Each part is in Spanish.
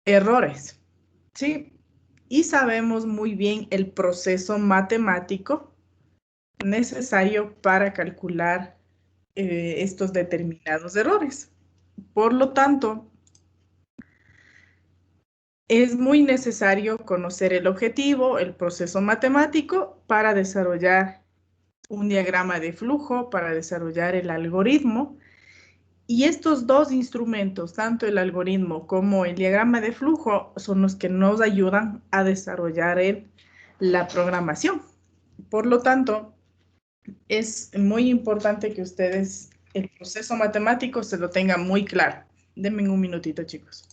errores, ¿sí? Y sabemos muy bien el proceso matemático necesario para calcular estos determinados errores. Por lo tanto, es muy necesario conocer el objetivo, el proceso matemático para desarrollar un diagrama de flujo, para desarrollar el algoritmo. Y estos dos instrumentos, tanto el algoritmo como el diagrama de flujo, son los que nos ayudan a desarrollar la programación. Por lo tanto, es muy importante que ustedes el proceso matemático se lo tengan muy claro. Denme un minutito, chicos.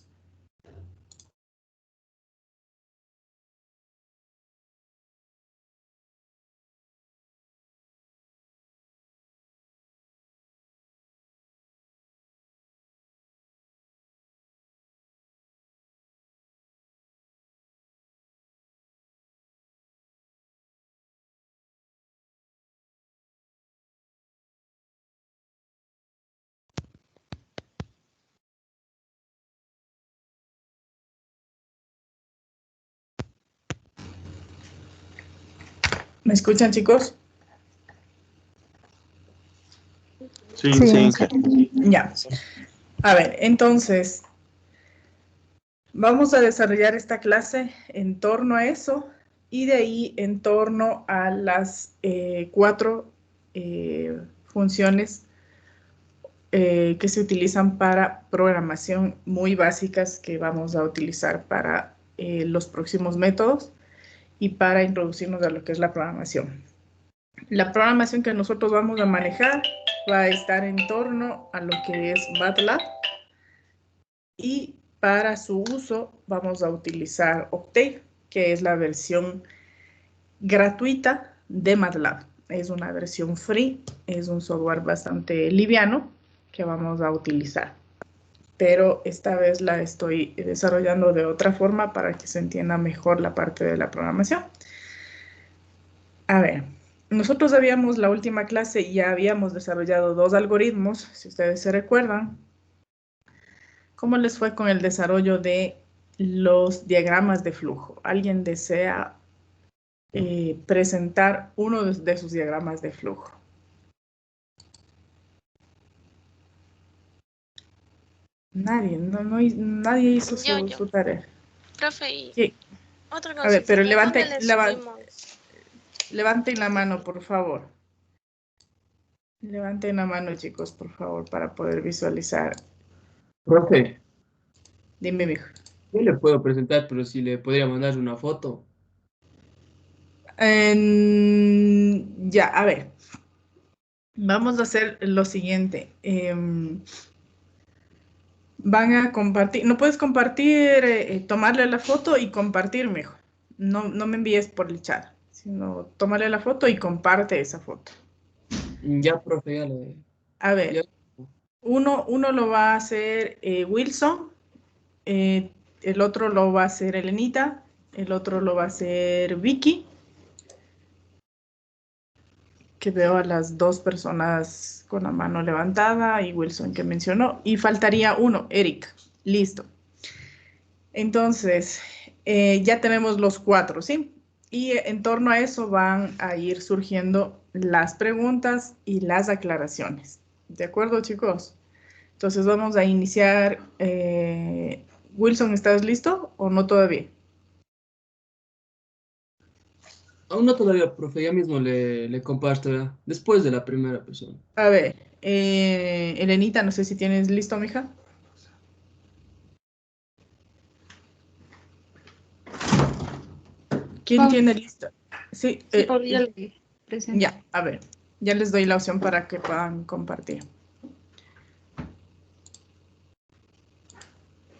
¿Me escuchan, chicos? Sí, Sí, sí. Ya. A ver, entonces, vamos a desarrollar esta clase en torno a eso y de ahí en torno a las cuatro funciones que se utilizan para programación muy básicas que vamos a utilizar para los próximos métodos y para introducirnos a lo que es la programación. La programación que nosotros vamos a manejar va a estar en torno a lo que es MATLAB y para su uso vamos a utilizar Octave, que es la versión gratuita de MATLAB. Es una versión free, es un software bastante liviano que vamos a utilizar. Pero esta vez la estoy desarrollando de otra forma para que se entienda mejor la parte de la programación. A ver, nosotros la última clase ya habíamos desarrollado dos algoritmos, si ustedes se recuerdan. ¿Cómo les fue con el desarrollo de los diagramas de flujo? ¿Alguien desea presentar uno de sus diagramas de flujo? Nadie, nadie hizo Yo. su tarea. Profe, y Sí. otra A ver, pero consulta, ¿de dónde le subimos? levanten la mano, por favor. Levanten la mano, chicos, por favor, para poder visualizar. Profe, Dime, mijo. yo le puedo presentar, pero si le podría mandar una foto. Ya, a ver. Vamos a hacer lo siguiente. Van a compartir. No puedes compartir, tomarle la foto y compartir mejor. No, no me envíes por el chat, sino tómale la foto y comparte esa foto. Ya, profe, ya le... A Ya. ver, uno lo va a hacer Wilson, el otro lo va a hacer Elenita, el otro lo va a hacer Vicky, que veo a las dos personas con la mano levantada y Wilson que mencionó, y faltaría uno, Eric. Listo. Entonces, ya tenemos los cuatro, ¿sí? Y en torno a eso van a ir surgiendo las preguntas y las aclaraciones. ¿De acuerdo, chicos? Entonces vamos a iniciar. Wilson, ¿estás listo o no todavía? Aún no todavía, profe, ya mismo le comparto, ya, después de la primera persona. A ver, Elenita, no sé si tienes listo, mija. ¿Quién tiene listo? Sí, Sí, porque ya le presento. ya, a ver, ya les doy la opción para que puedan compartir.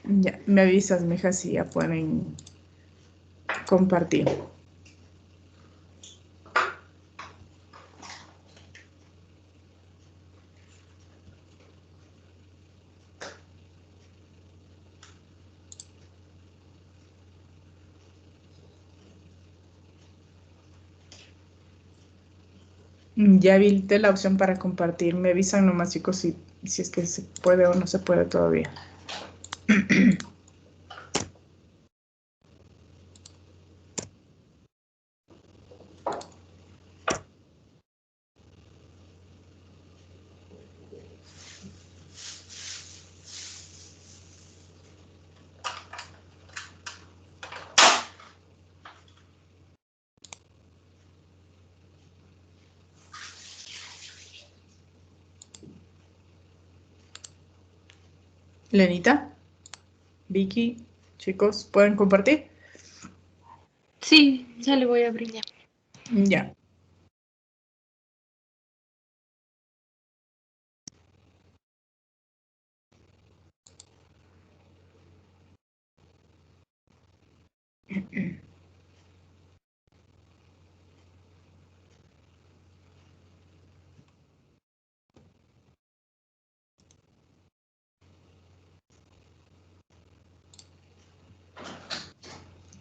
Ya, me avisas, mija, si ya pueden compartir. Ya habilité la opción para compartir. Me avisan nomás, chicos, si es que se puede o no se puede todavía. Lenita, Vicky, chicos, ¿pueden compartir? Sí, ya le voy a abrir. Ya. Ya.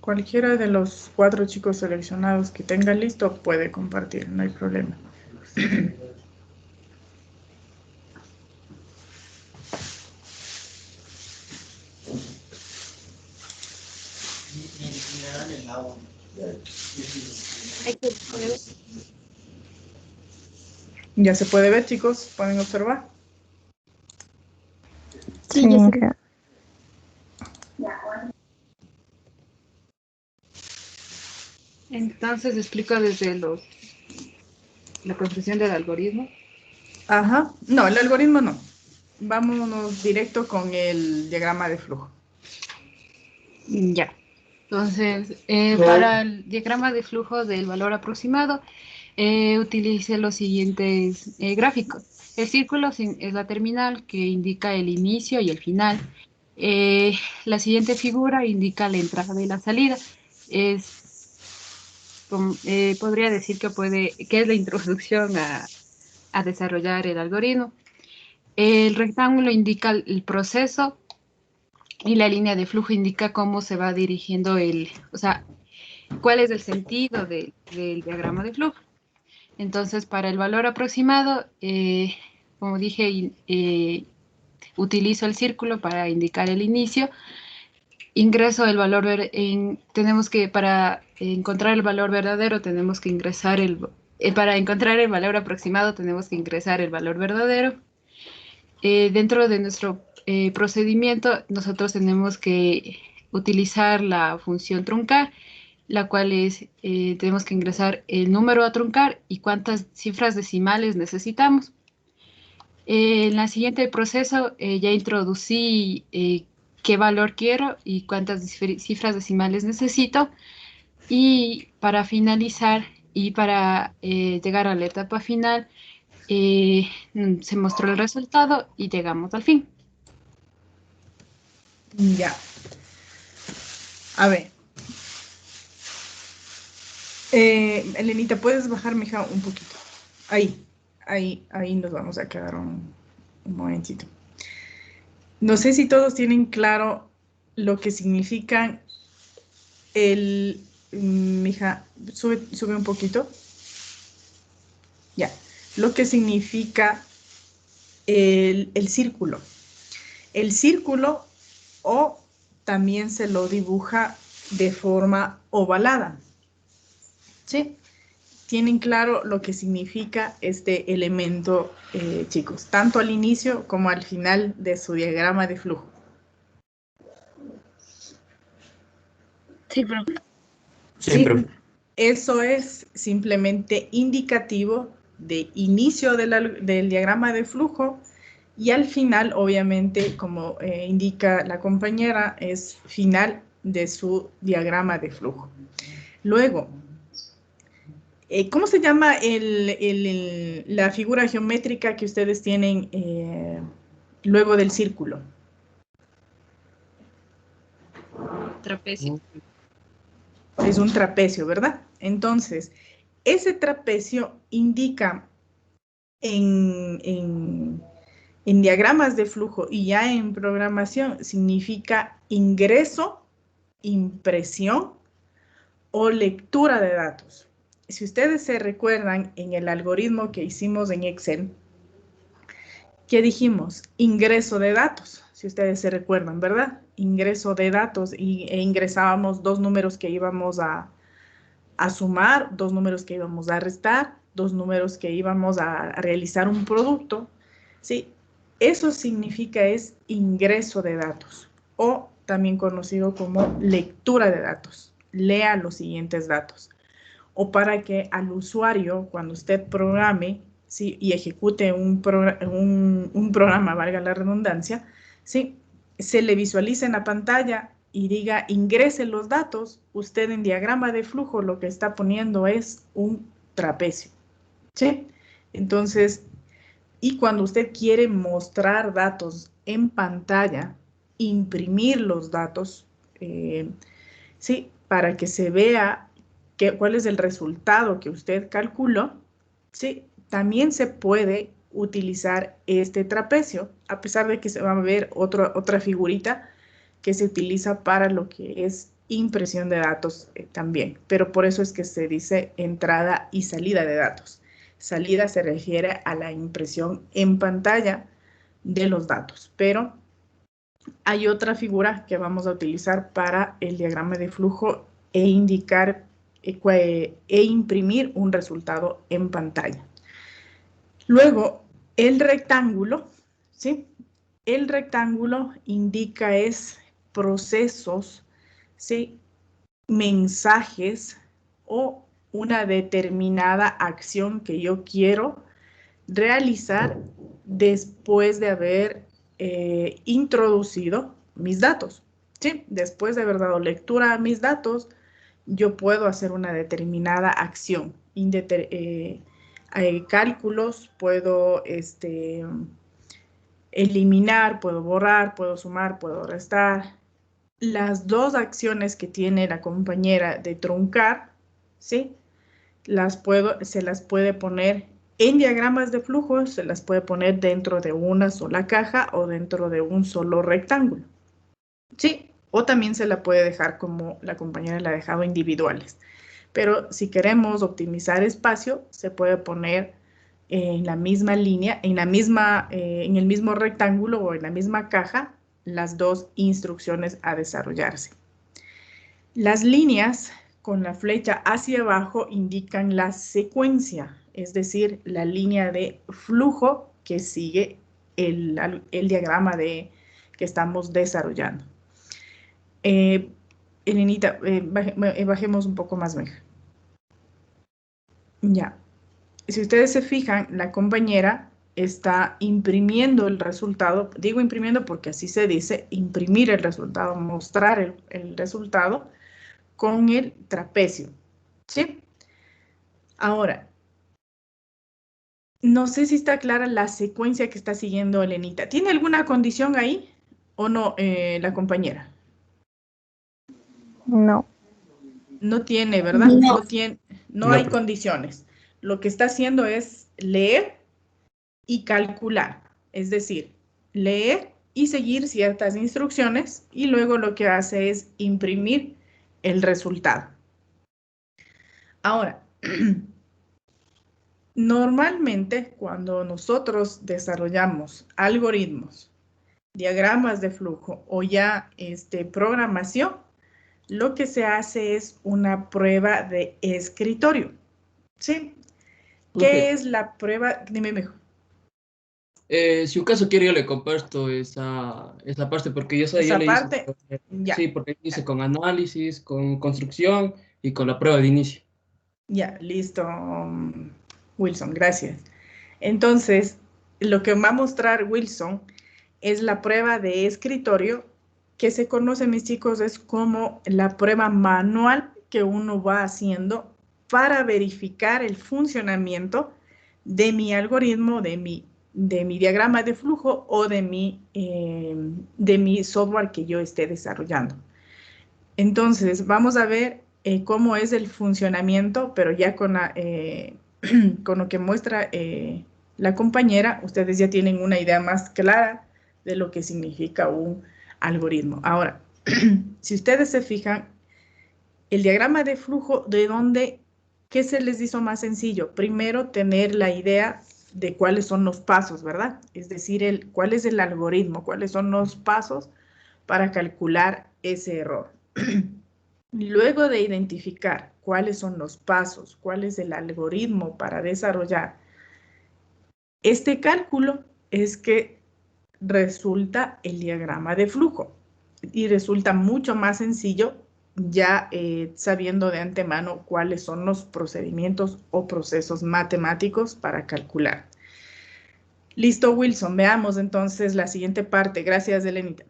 Cualquiera de los 4 chicos seleccionados que tenga listo puede compartir, no hay problema. Ya se puede ver, chicos, pueden observar. Sí, ya se... Entonces explico desde la construcción del algoritmo. Ajá, no, el algoritmo no. Vámonos directo con el diagrama de flujo. Ya. Entonces, para el diagrama de flujo del valor aproximado, utilice los siguientes gráficos. El círculo es la terminal que indica el inicio y el final. La siguiente figura indica la entrada y la salida. Podría decir que es la introducción a desarrollar el algoritmo. El rectángulo indica el proceso y la línea de flujo indica cómo se va dirigiendo o sea, cuál es el sentido del diagrama de flujo. Entonces, para el valor aproximado, como dije, utilizo el círculo para indicar el inicio. Ingreso el valor, para encontrar el valor verdadero, tenemos que ingresar para encontrar el valor aproximado, tenemos que ingresar el valor verdadero. Dentro de nuestro procedimiento, nosotros tenemos que utilizar la función truncar, la cual tenemos que ingresar el número a truncar y cuántas cifras decimales necesitamos. En el siguiente proceso ya introducí qué valor quiero y cuántas cifras decimales necesito. Y para finalizar y para llegar a la etapa final, se mostró el resultado y llegamos al fin. Ya. A ver. Elenita, ¿puedes bajar, mija, un poquito? Ahí nos vamos a quedar un momentito. No sé si todos tienen claro lo que significan mija, sube un poquito. Ya. Lo que significa el círculo. El círculo, o también se lo dibuja de forma ovalada. ¿Sí? ¿Tienen claro lo que significa este elemento, chicos? Tanto al inicio como al final de su diagrama de flujo. Sí, profe. Sí, profe. Eso es simplemente indicativo de inicio del diagrama de flujo y al final, obviamente, como indica la compañera, es final de su diagrama de flujo. Luego, ¿cómo se llama la figura geométrica que ustedes tienen luego del círculo? Trapecio. Es un trapecio, ¿verdad? Entonces, ese trapecio indica en diagramas de flujo y ya en programación significa ingreso, impresión o lectura de datos. Si ustedes se recuerdan en el algoritmo que hicimos en Excel, ¿qué dijimos? Ingreso de datos, si ustedes se recuerdan, ¿verdad? Ingreso de datos e ingresábamos 2 números que íbamos a sumar, 2 números que íbamos a restar, 2 números que íbamos a realizar un producto, ¿sí? Eso significa es ingreso de datos o también conocido como lectura de datos. Lea los siguientes datos. O para que al usuario, cuando usted programe, ¿sí? Y ejecute un programa, valga la redundancia, ¿sí? se le visualice en la pantalla y diga ingrese los datos, usted en diagrama de flujo lo que está poniendo es un trapecio, ¿sí? Entonces, y cuando usted quiere mostrar datos en pantalla, imprimir los datos, ¿sí? Para que se vea cuál es el resultado que usted calculó, ¿sí? También se puede utilizar este trapecio, a pesar de que se va a ver otra figurita que se utiliza para lo que es impresión de datos también. Pero por eso es que se dice entrada y salida de datos. Salida se refiere a la impresión en pantalla de los datos, pero hay otra figura que vamos a utilizar para el diagrama de flujo e indicar e imprimir un resultado en pantalla. Luego, el rectángulo, ¿sí? El rectángulo indica procesos, ¿sí? Mensajes o una determinada acción que yo quiero realizar después de haber introducido mis datos, ¿sí? Después de haber dado lectura a mis datos, yo puedo hacer una determinada acción. Hay cálculos, puedo eliminar, puedo borrar, puedo sumar, puedo restar. Las dos acciones que tiene la compañera de truncar, ¿sí? Se las puede poner en diagramas de flujo, se las puede poner dentro de una sola caja o dentro de un solo rectángulo, ¿sí? O también se la puede dejar como la compañera la ha dejado individuales. Pero si queremos optimizar espacio, se puede poner en la misma línea, en el mismo rectángulo o en la misma caja, las dos instrucciones a desarrollarse. Las líneas con la flecha hacia abajo indican la secuencia, es decir, la línea de flujo que sigue el diagrama que estamos desarrollando. Elenita, bajemos un poco más, venga. Ya. Si ustedes se fijan, la compañera está imprimiendo el resultado. Digo imprimiendo porque así se dice, imprimir el resultado, mostrar el resultado con el trapecio, ¿sí? Ahora, no sé si está clara la secuencia que está siguiendo Elenita. ¿Tiene alguna condición ahí o no la compañera? No. No tiene, ¿verdad? No. No hay condiciones. Lo que está haciendo es leer y calcular. Es decir, leer y seguir ciertas instrucciones y luego lo que hace es imprimir el resultado. Ahora, normalmente cuando nosotros desarrollamos algoritmos, diagramas de flujo o ya programación, lo que se hace es una prueba de escritorio, ¿sí? ¿Qué es la prueba? Dime mejor. Si un caso quiere, yo le comparto esa parte, porque yo Esa le hice, parte, ya. sí, porque hice con análisis, con construcción y con la prueba de inicio. Ya, listo, Wilson, gracias. Entonces, lo que va a mostrar Wilson es la prueba de escritorio, que se conoce, mis chicos, es como la prueba manual que uno va haciendo para verificar el funcionamiento de mi algoritmo, de mi diagrama de flujo o de mi software que yo esté desarrollando. Entonces, vamos a ver cómo es el funcionamiento, pero ya con lo que muestra la compañera, ustedes ya tienen una idea más clara de lo que significa un algoritmo. Ahora, si ustedes se fijan, el diagrama de flujo, ¿qué se les hizo más sencillo? Primero, tener la idea de cuáles son los pasos, ¿verdad? Es decir, cuál es el algoritmo, cuáles son los pasos para calcular ese error. Luego de identificar cuáles son los pasos, cuál es el algoritmo para desarrollar este cálculo, es que resulta el diagrama de flujo. Y resulta mucho más sencillo ya sabiendo de antemano cuáles son los procedimientos o procesos matemáticos para calcular. Listo, Wilson. Veamos entonces la siguiente parte. Gracias, Elenita.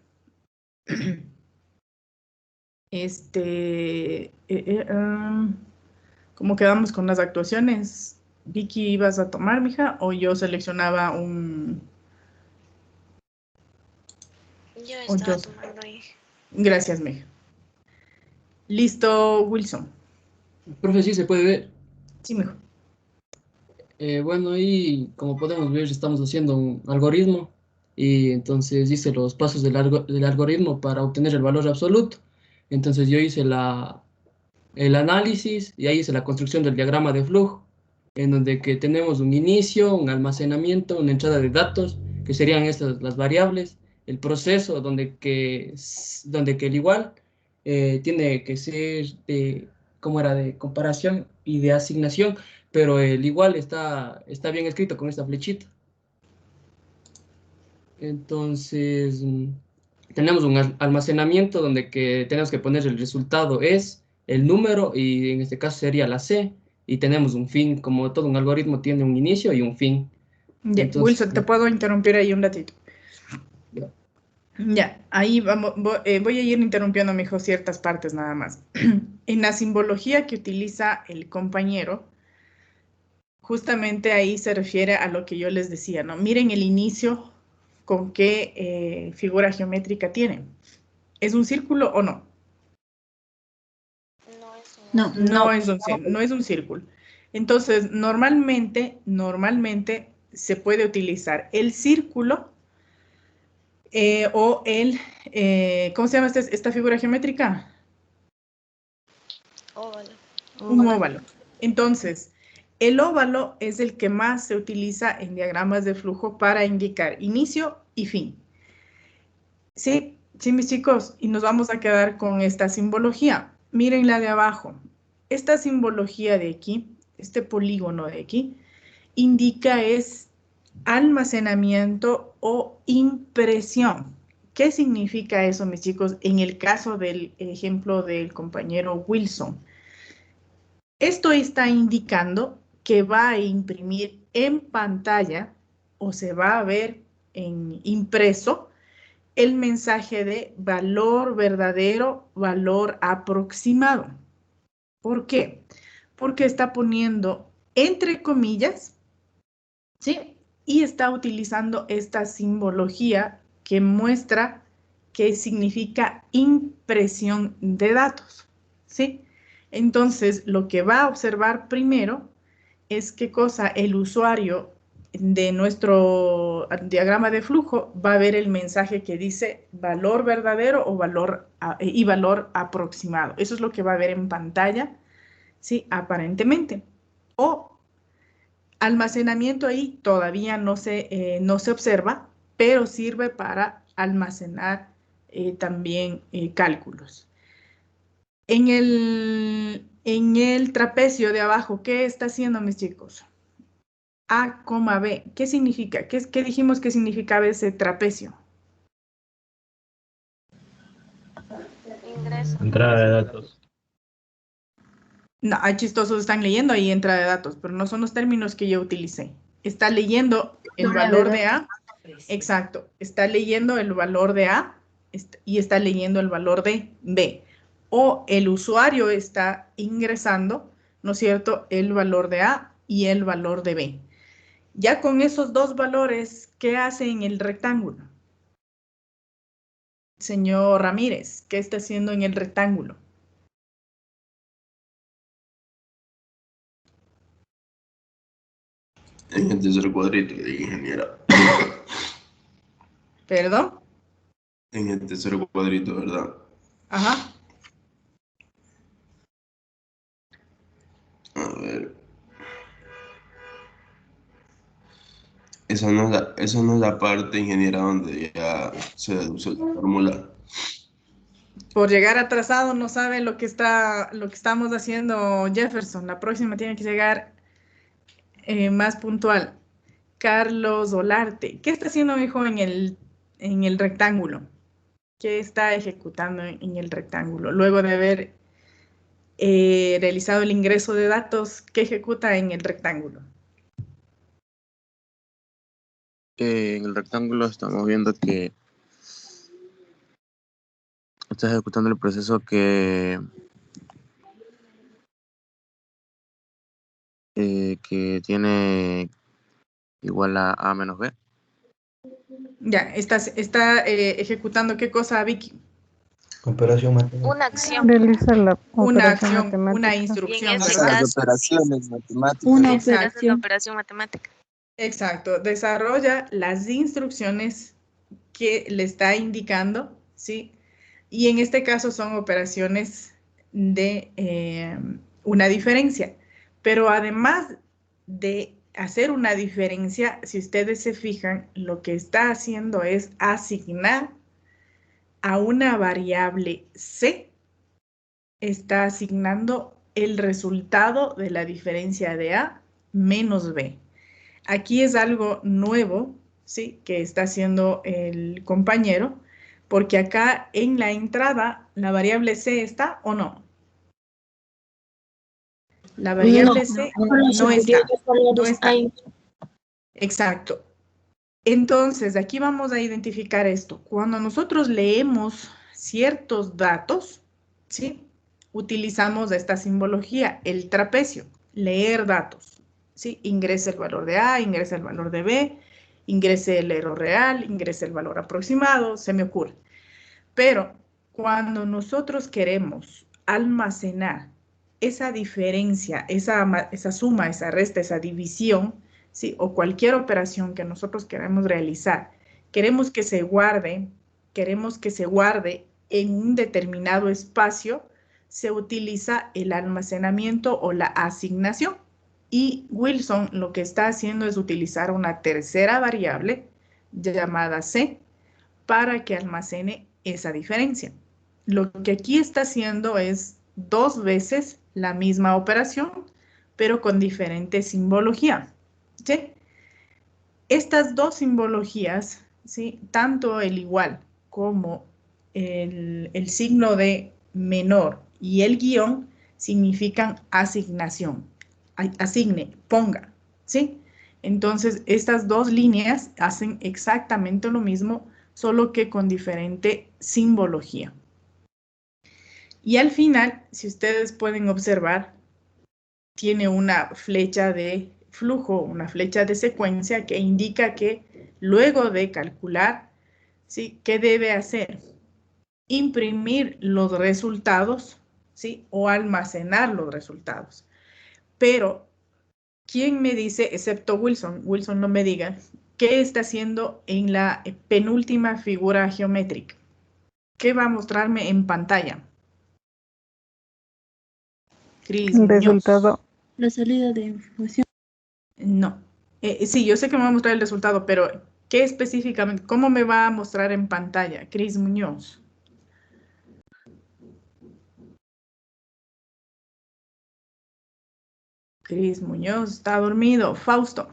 ¿Cómo quedamos con las actuaciones? Vicky, ¿ibas a tomar, mija? ¿O yo seleccionaba un...? Yo O yo... estaba tomando ahí. Gracias, mija. Listo, Wilson. Profe, sí se puede ver. Sí, mijo. Bueno, ahí como podemos ver estamos haciendo un algoritmo y entonces hice los pasos del algoritmo para obtener el valor absoluto. Entonces yo hice el análisis y ahí hice la construcción del diagrama de flujo, en donde que tenemos un inicio, un almacenamiento, una entrada de datos, que serían estas las variables, el proceso donde que el igual tiene que ser de, ¿cómo era? De comparación y de asignación, pero el igual está bien escrito con esta flechita. Entonces, tenemos un almacenamiento donde que tenemos que poner el resultado es el número y en este caso sería la C y tenemos un fin, como todo un algoritmo tiene un inicio y un fin. Ya, Entonces, Wilson, te puedo interrumpir ahí un ratito. ya. Ya, ahí vamos, voy a ir interrumpiendo, mijo, ciertas partes nada más. En la simbología que utiliza el compañero, justamente ahí se refiere a lo que yo les decía, ¿no? Miren el inicio con qué figura geométrica tiene. ¿Es un círculo o no? No es No. No es un círculo. Entonces, normalmente se puede utilizar el círculo o ¿cómo se llama esta figura geométrica? óvalo. Un óvalo. Entonces, el óvalo es el que más se utiliza en diagramas de flujo para indicar inicio y fin. Sí, sí, mis chicos, y nos vamos a quedar con esta simbología. Miren la de abajo. Esta simbología de aquí, este polígono de aquí, indica es almacenamiento o impresión. ¿Qué significa eso, mis chicos, en el caso del ejemplo del compañero Wilson? Esto está indicando que va a imprimir en pantalla o se va a ver en impreso el mensaje de valor verdadero, valor aproximado. ¿Por qué? Porque está poniendo entre comillas, ¿sí? Y está utilizando esta simbología que muestra que significa impresión de datos, ¿sí? Entonces, lo que va a observar primero es qué cosa el usuario de nuestro diagrama de flujo va a ver el mensaje que dice valor verdadero o y valor aproximado. Eso es lo que va a ver en pantalla, ¿sí? Aparentemente. O almacenamiento ahí todavía no se observa, pero sirve para almacenar también cálculos. En el trapecio de abajo, ¿qué está haciendo, mis chicos? A, B. ¿Qué significa? ¿Qué dijimos que significaba ese trapecio? Ingreso. Entrada de datos. No, hay chistosos, están leyendo ahí entrada de datos, pero no son los términos que yo utilicé. Está leyendo el valor de A. Exacto. Está leyendo el valor de A y está leyendo el valor de B. O el usuario está ingresando, ¿no es cierto?, el valor de A y el valor de B. Ya con esos dos valores, ¿qué hace en el rectángulo? Señor Ramírez, ¿qué está haciendo en el rectángulo? En el tercer cuadrito de ingeniera. ¿Perdón? En el tercer cuadrito, ¿verdad? Ajá. A ver. Esa no es la parte, ingeniera, donde ya se deduce la fórmula. Por llegar atrasado no sabe lo que estamos haciendo Jefferson. La próxima tiene que llegar más puntual. Carlos Olarte. ¿Qué está haciendo mi hijo en el rectángulo? ¿Qué está ejecutando en el rectángulo? Luego de haber realizado el ingreso de datos, ¿qué ejecuta en el rectángulo? En el rectángulo estamos viendo que está ejecutando el proceso que tiene igual a A menos B. Ya, está ejecutando ¿qué cosa, Vicky? Operación matemática. Una acción. Realiza la Una operación acción, matemática. una Y en instrucción, este ¿verdad? caso, operaciones matemáticas. Una esa es la operación. operación matemática. Exacto, desarrolla las instrucciones que le está indicando, ¿sí? Y en este caso son operaciones de una diferencia. Pero además de hacer una diferencia, si ustedes se fijan, lo que está haciendo es asignar a una variable C, está asignando el resultado de la diferencia de A menos B. Aquí es algo nuevo, ¿sí? Que está haciendo el compañero, porque acá en la entrada, ¿la variable C está o no? La variable C no está. No está. Exacto. Entonces, aquí vamos a identificar esto. Cuando nosotros leemos ciertos datos, ¿sí? Utilizamos esta simbología, el trapecio, leer datos, ¿sí? Ingresa el valor de A, ingresa el valor de B, ingrese el error real, ingrese el valor aproximado, se me ocurre. Pero cuando nosotros queremos almacenar esa diferencia, esa suma, esa resta, esa división, ¿sí? O cualquier operación que nosotros queremos realizar, queremos que se guarde en un determinado espacio, se utiliza el almacenamiento o la asignación. Y Wilson lo que está haciendo es utilizar una tercera variable llamada C para que almacene esa diferencia. Lo que aquí está haciendo es 2 veces la misma operación, pero con diferente simbología, ¿sí? Estas dos simbologías, ¿sí? Tanto el igual como el signo de menor y el guión significan asignación. Asigne, ponga, ¿sí? Entonces, estas dos líneas hacen exactamente lo mismo, solo que con diferente simbología. Y al final, si ustedes pueden observar, tiene una flecha de flujo, una flecha de secuencia que indica que luego de calcular, ¿sí? ¿Qué debe hacer? Imprimir los resultados, ¿sí? O almacenar los resultados. Pero, ¿quién me dice, excepto Wilson? Wilson no me diga, ¿qué está haciendo en la penúltima figura geométrica? ¿Qué va a mostrarme en pantalla? Cris El Muñoz. resultado. La salida de información. No. Sí, yo sé que me va a mostrar el resultado, pero ¿qué específicamente? ¿Cómo me va a mostrar en pantalla? Cris Muñoz. Cris Muñoz está dormido. Fausto.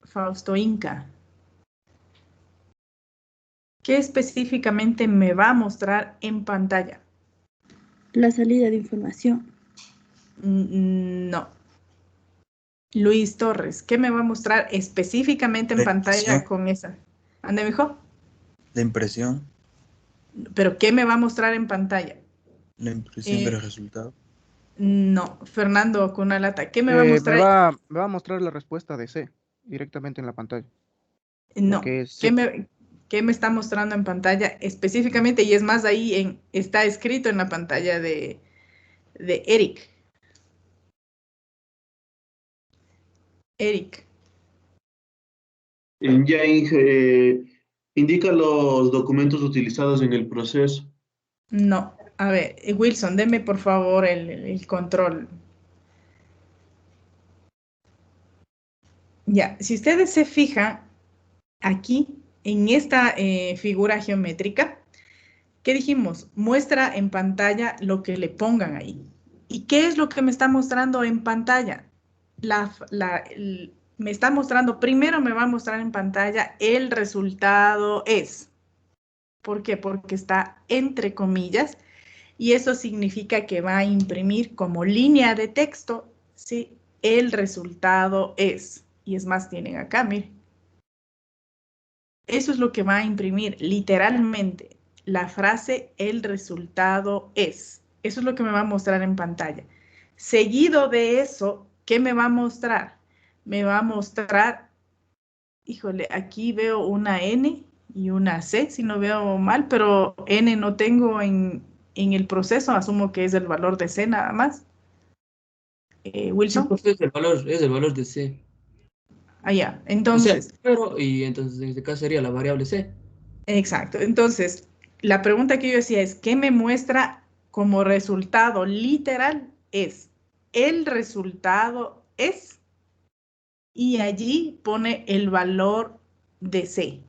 Fausto Inca. ¿Qué específicamente me va a mostrar en pantalla? La salida de información. No. Luis Torres, ¿qué me va a mostrar específicamente en pantalla con esa? ¿Ande, mijo? La impresión. ¿Pero qué me va a mostrar en pantalla? La impresión del resultado. No, Fernando Cunalata, ¿qué me va a mostrar? Me va a mostrar la respuesta de C directamente en la pantalla. No, Es ¿qué me está mostrando en pantalla específicamente? Y es más, ahí está escrito en la pantalla de Eric. Eric. Ya indica los documentos utilizados en el proceso. No, a ver, Wilson, deme por favor el control. Ya, si ustedes se fijan aquí en esta figura geométrica, ¿qué dijimos? Muestra en pantalla lo que le pongan ahí. ¿Y qué es lo que me está mostrando en pantalla? Me está mostrando, primero me va a mostrar en pantalla el resultado es. ¿Por qué? Porque está entre comillas y eso significa que va a imprimir como línea de texto, ¿sí? El resultado es. Y es más, tienen acá, miren. Eso es lo que va a imprimir, literalmente. la frase el resultado es. Eso es lo que me va a mostrar en pantalla. Seguido de eso, ¿qué me va a mostrar? Me va a mostrar, híjole, aquí veo una N y una C, si no veo mal, pero N no tengo en el proceso, asumo que es el valor de C nada más. Wilson. Pues es el valor de C. Ah, ya, O entonces. sea, pero, y entonces en este caso sería la variable C. Exacto, entonces, la pregunta que yo decía es, ¿qué me muestra como resultado literal? Es, el resultado es, y allí pone el valor de C.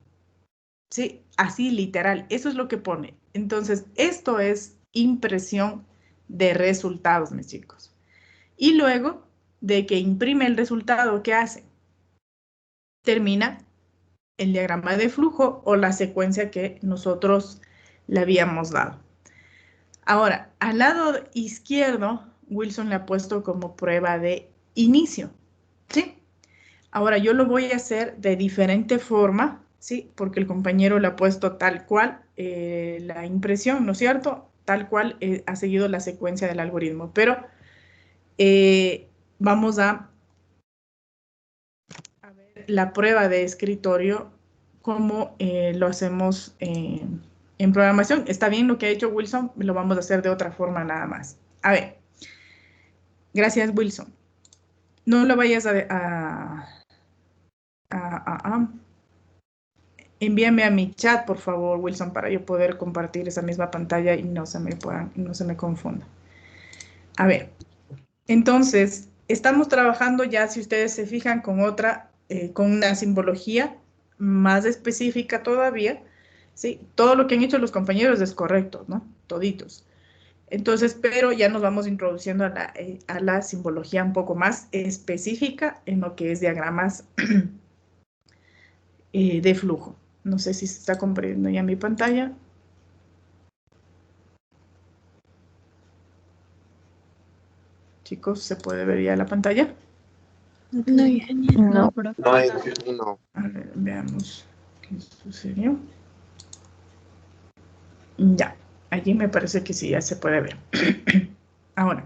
¿Sí? Así literal, eso es lo que pone. Entonces, esto es impresión de resultados, mis chicos. Y luego de que imprime el resultado, ¿qué hace? Termina el diagrama de flujo o la secuencia que nosotros le habíamos dado. Ahora, al lado izquierdo, Wilson le ha puesto como prueba de inicio, ¿sí? Ahora, yo lo voy a hacer de diferente forma, ¿sí? Porque el compañero le ha puesto tal cual la impresión, ¿no es cierto? Tal cual ha seguido la secuencia del algoritmo. Pero vamos a ver la prueba de escritorio, cómo lo hacemos en programación. Está bien lo que ha hecho Wilson, lo vamos a hacer de otra forma nada más. A ver. Gracias, Wilson. No lo vayas envíame a mi chat, por favor, Wilson, para yo poder compartir esa misma pantalla y no se me confunda. A ver, entonces, estamos trabajando ya, si ustedes se fijan, con una simbología más específica todavía, ¿sí? Todo lo que han hecho los compañeros es correcto, ¿no? Toditos. Entonces, pero ya nos vamos introduciendo a la simbología un poco más específica en lo que es diagramas de flujo. No sé si se está comprendiendo ya mi pantalla. Chicos, ¿se puede ver ya la pantalla? No, ingeniero. No, pero No. A ver, veamos qué sucedió. Ya, allí me parece que sí, ya se puede ver. Ahora.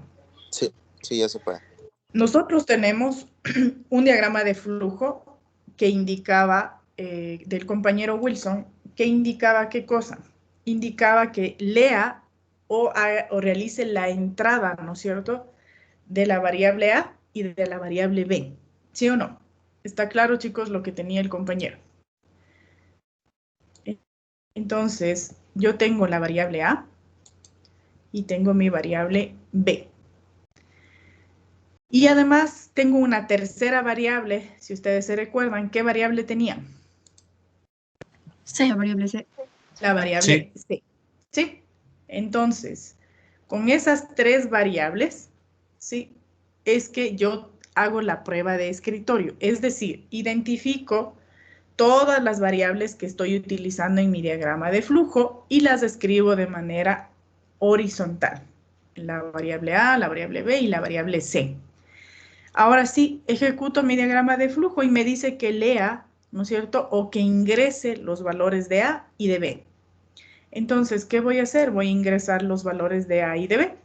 Sí, ya se puede. Nosotros tenemos un diagrama de flujo que indicaba, del compañero Wilson, que indicaba qué cosa. Indicaba que lea o realice la entrada, ¿no es cierto?, de la variable A y de la variable B. ¿Sí o no? ¿Está claro, chicos, lo que tenía el compañero? Entonces, yo tengo la variable A y tengo mi variable B. Y además tengo una tercera variable, si ustedes se recuerdan, ¿qué variable tenía? Sí, la variable C. La variable C. ¿Sí? Entonces, con esas tres variables, ¿sí? Es que yo hago la prueba de escritorio. Es decir, identifico todas las variables que estoy utilizando en mi diagrama de flujo y las escribo de manera horizontal. La variable A, la variable B y la variable C. Ahora sí, ejecuto mi diagrama de flujo y me dice que lea, ¿no es cierto?, o que ingrese los valores de A y de B. Entonces, ¿qué voy a hacer? Voy a ingresar los valores de A y de B.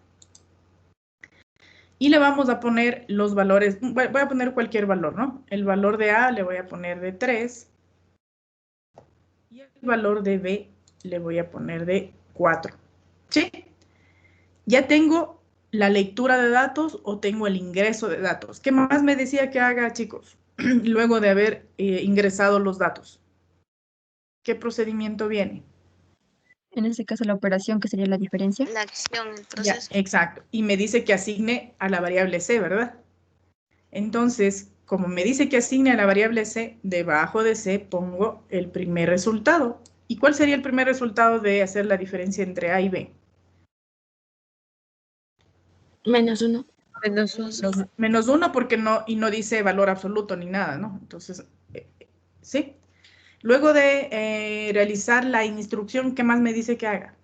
Y le vamos a poner los valores, voy a poner cualquier valor, ¿no? El valor de A le voy a poner de 3. Y el valor de B le voy a poner de 4. ¿Sí? Ya tengo la lectura de datos o tengo el ingreso de datos. ¿Qué más me decía que haga, chicos? Luego de haber ingresado los datos. ¿Qué procedimiento viene? En este caso, la operación, que sería la diferencia. La acción, el Ya, proceso. exacto. Y me dice que asigne a la variable C, ¿verdad? Entonces, como me dice que asigne a la variable C, debajo de C pongo el primer resultado. ¿Y cuál sería el primer resultado de hacer la diferencia entre A y B? -1. -1 porque no dice valor absoluto ni nada, ¿no? Entonces, ¿sí? Luego de realizar la instrucción, ¿qué más me dice que haga?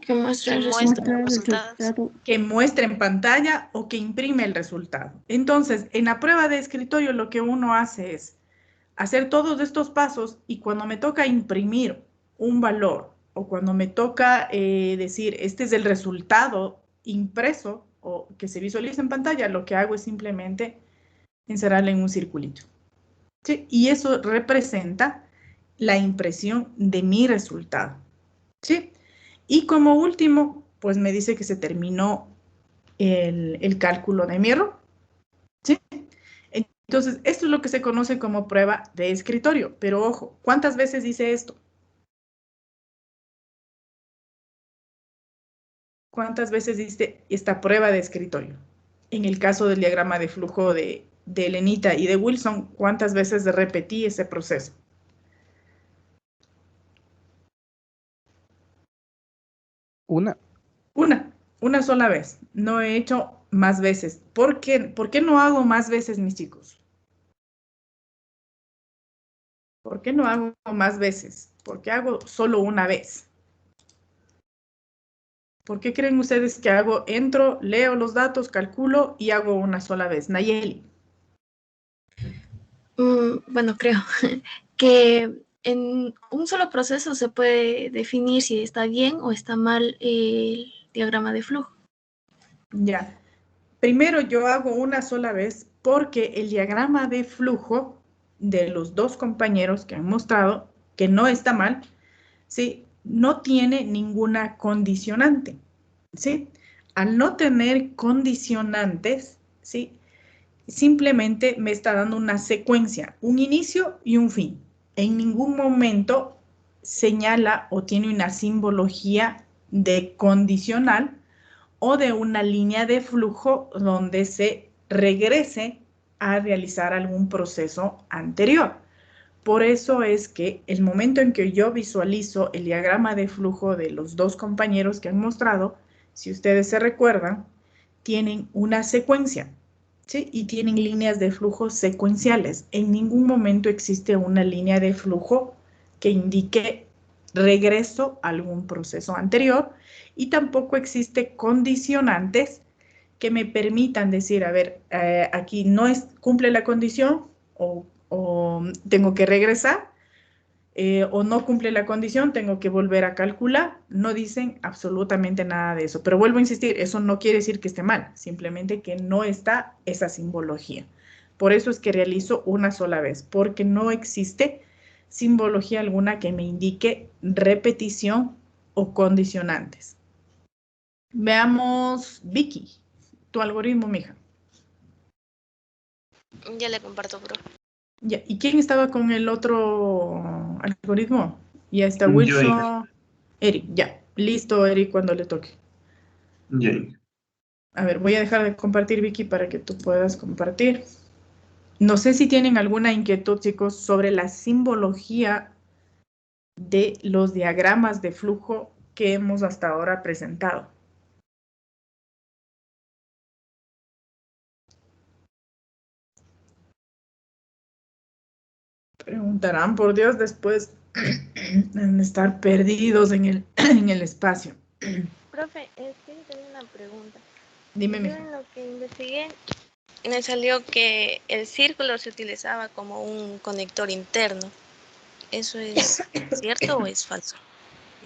Que muestre el resultado. Que muestre en pantalla o que imprime el resultado. Entonces, en la prueba de escritorio lo que uno hace es, hacer todos estos pasos y cuando me toca imprimir un valor o cuando me toca decir este es el resultado impreso o que se visualiza en pantalla, lo que hago es simplemente encerrarle en un circulito. ¿Sí? Y eso representa la impresión de mi resultado. ¿Sí? Y como último, pues me dice que se terminó el cálculo de mi error. ¿Sí? Entonces, esto es lo que se conoce como prueba de escritorio. Pero ojo, ¿cuántas veces dice esto? ¿Cuántas veces dice esta prueba de escritorio? En el caso del diagrama de flujo de Elenita y de Wilson, ¿cuántas veces repetí ese proceso? Una. Una sola vez. No he hecho más veces. ¿Por qué no hago más veces, mis chicos? ¿Por qué no hago más veces? ¿Por qué hago solo una vez? ¿Por qué creen ustedes que hago? Entro, leo los datos, calculo y hago una sola vez. Nayeli. Bueno, creo que en un solo proceso se puede definir si está bien o está mal el diagrama de flujo. Ya. Primero yo hago una sola vez porque el diagrama de flujo de los dos compañeros que han mostrado que no está mal, ¿sí? No tiene ninguna condicionante, ¿sí? Al no tener condicionantes, ¿sí? Simplemente me está dando una secuencia, un inicio y un fin. En ningún momento señala o tiene una simbología de condicional o de una línea de flujo donde se regrese a realizar algún proceso anterior. Por eso es que el momento en que yo visualizo el diagrama de flujo de los dos compañeros que han mostrado, si ustedes se recuerdan, tienen una secuencia, ¿sí? Y tienen líneas de flujo secuenciales. En ningún momento existe una línea de flujo que indique regreso a algún proceso anterior y tampoco existe condicionantes que me permitan decir, a ver, aquí no cumple la condición o tengo que regresar o no cumple la condición, tengo que volver a calcular. No dicen absolutamente nada de eso. Pero vuelvo a insistir, eso no quiere decir que esté mal, simplemente que no está esa simbología. Por eso es que realizo una sola vez, porque no existe simbología alguna que me indique repetición o condicionantes. Veamos, Vicky, tu algoritmo, mija. Ya le comparto, bro. Ya, ¿y quién estaba con el otro algoritmo? Ya está Yo. Wilson. Eric, ya. Listo, Eric, cuando le toque. Jane. A ver, voy a dejar de compartir, Vicky, para que tú puedas compartir. No sé si tienen alguna inquietud, chicos, sobre la simbología de los diagramas de flujo que hemos hasta ahora presentado. Preguntarán, por Dios, después de estar perdidos en el espacio. Profe, tengo una pregunta. Dime, Yo mija. en lo que investigué, me salió que el círculo se utilizaba como un conector interno. ¿Eso es cierto o es falso?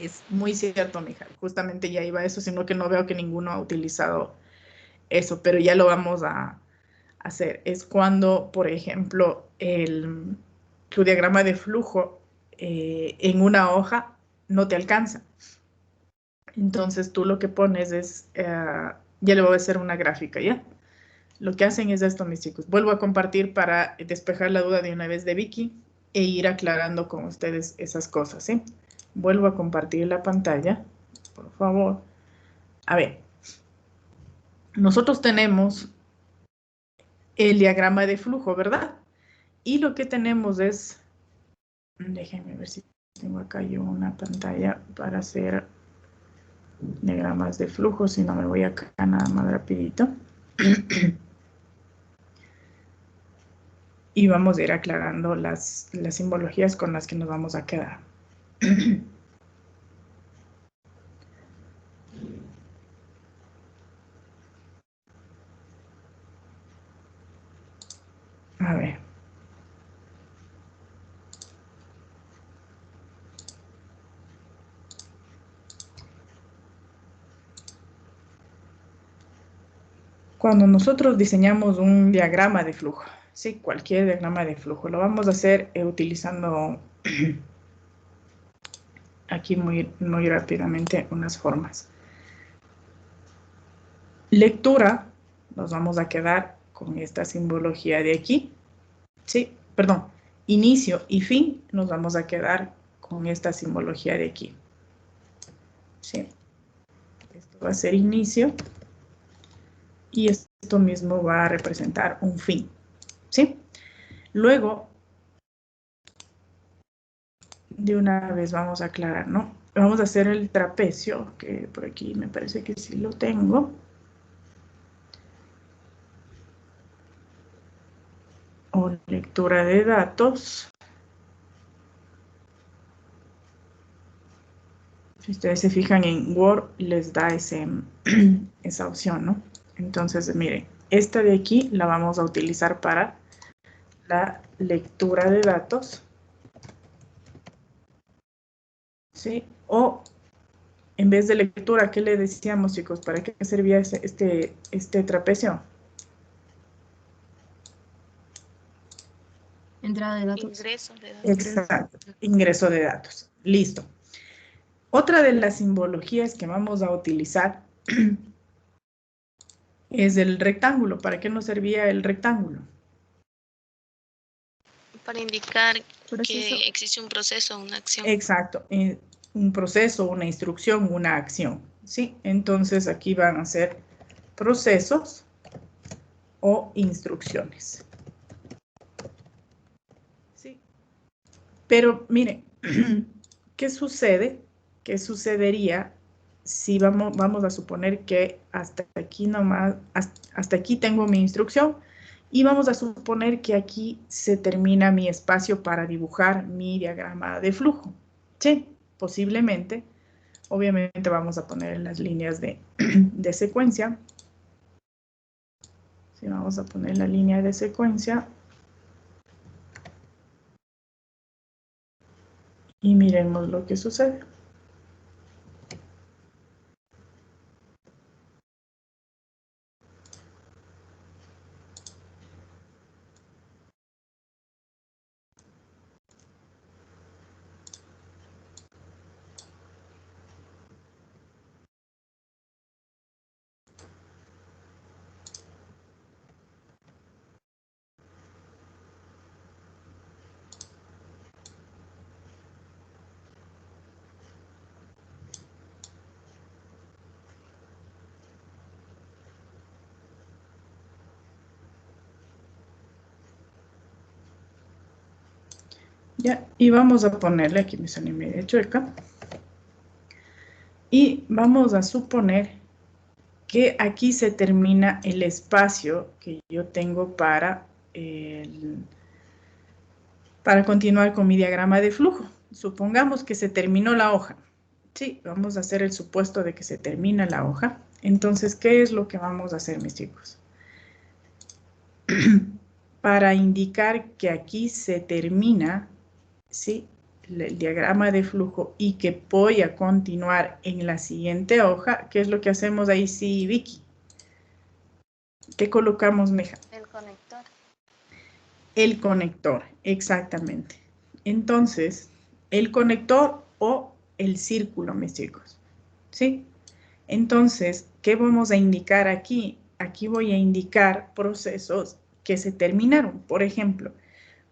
Es muy cierto, mija. Justamente ya iba a eso, sino que no veo que ninguno ha utilizado eso, pero ya lo vamos a hacer. Es cuando, por ejemplo, tu diagrama de flujo en una hoja no te alcanza. Entonces tú lo que pones es, ya le voy a hacer una gráfica, ¿ya? Lo que hacen es esto, mis chicos. Vuelvo a compartir para despejar la duda de una vez de Vicky e ir aclarando con ustedes esas cosas, ¿sí? Vuelvo a compartir la pantalla, por favor. A ver, nosotros tenemos el diagrama de flujo, ¿verdad? Y lo que tenemos es, déjenme ver si tengo acá yo una pantalla para hacer diagramas de flujo, si no me voy acá nada más rapidito. Y vamos a ir aclarando las simbologías con las que nos vamos a quedar. A ver. cuando nosotros diseñamos un diagrama de flujo, ¿sí? Cualquier diagrama de flujo, lo vamos a hacer utilizando aquí muy rápidamente unas formas. Lectura, nos vamos a quedar con esta simbología de aquí, ¿sí? Perdón, inicio y fin, nos vamos a quedar con esta simbología de aquí, ¿sí? Esto va a ser inicio y esto mismo va a representar un fin, ¿sí? Luego, de una vez vamos a aclarar, ¿no? Vamos a hacer el trapecio, que por aquí me parece que sí lo tengo. O lectura de datos. Si ustedes se fijan en Word, les da esa opción, ¿no? Entonces, miren, esta de aquí la vamos a utilizar para la lectura de datos. ¿Sí? O en vez de lectura, ¿qué le decíamos, chicos? ¿Para qué servía este trapecio? Entrada de datos. Ingreso de datos. Exacto, ingreso de datos. Listo. Otra de las simbologías que vamos a utilizar es el rectángulo. ¿Para qué nos servía el rectángulo? Para indicar Proceso. que existe un proceso, una acción. Exacto, un proceso, una instrucción, una acción, ¿sí? Entonces aquí van a ser procesos o instrucciones. ¿Sí? Pero miren, ¿qué sucede? ¿Qué sucedería si vamos a suponer que hasta aquí nomás, hasta aquí tengo mi instrucción y vamos a suponer que aquí se termina mi espacio para dibujar mi diagrama de flujo? Sí, posiblemente. Obviamente vamos a poner las líneas de secuencia. Sí, vamos a poner la línea de secuencia. Y miremos lo que sucede. Ya, y vamos a ponerle, aquí me sale media chueca, y vamos a suponer que aquí se termina el espacio que yo tengo para continuar con mi diagrama de flujo. Supongamos que se terminó la hoja. Sí, vamos a hacer el supuesto de que se termina la hoja. Entonces, ¿qué es lo que vamos a hacer, mis chicos? Para indicar que aquí se termina, ¿sí?, el diagrama de flujo y que voy a continuar en la siguiente hoja, ¿qué es lo que hacemos ahí? Sí, Vicky. ¿Qué colocamos, Meja? El conector. El conector, exactamente. Entonces, el conector o el círculo, mis chicos, ¿sí? Entonces, ¿qué vamos a indicar aquí? Aquí voy a indicar procesos que se terminaron. Por ejemplo,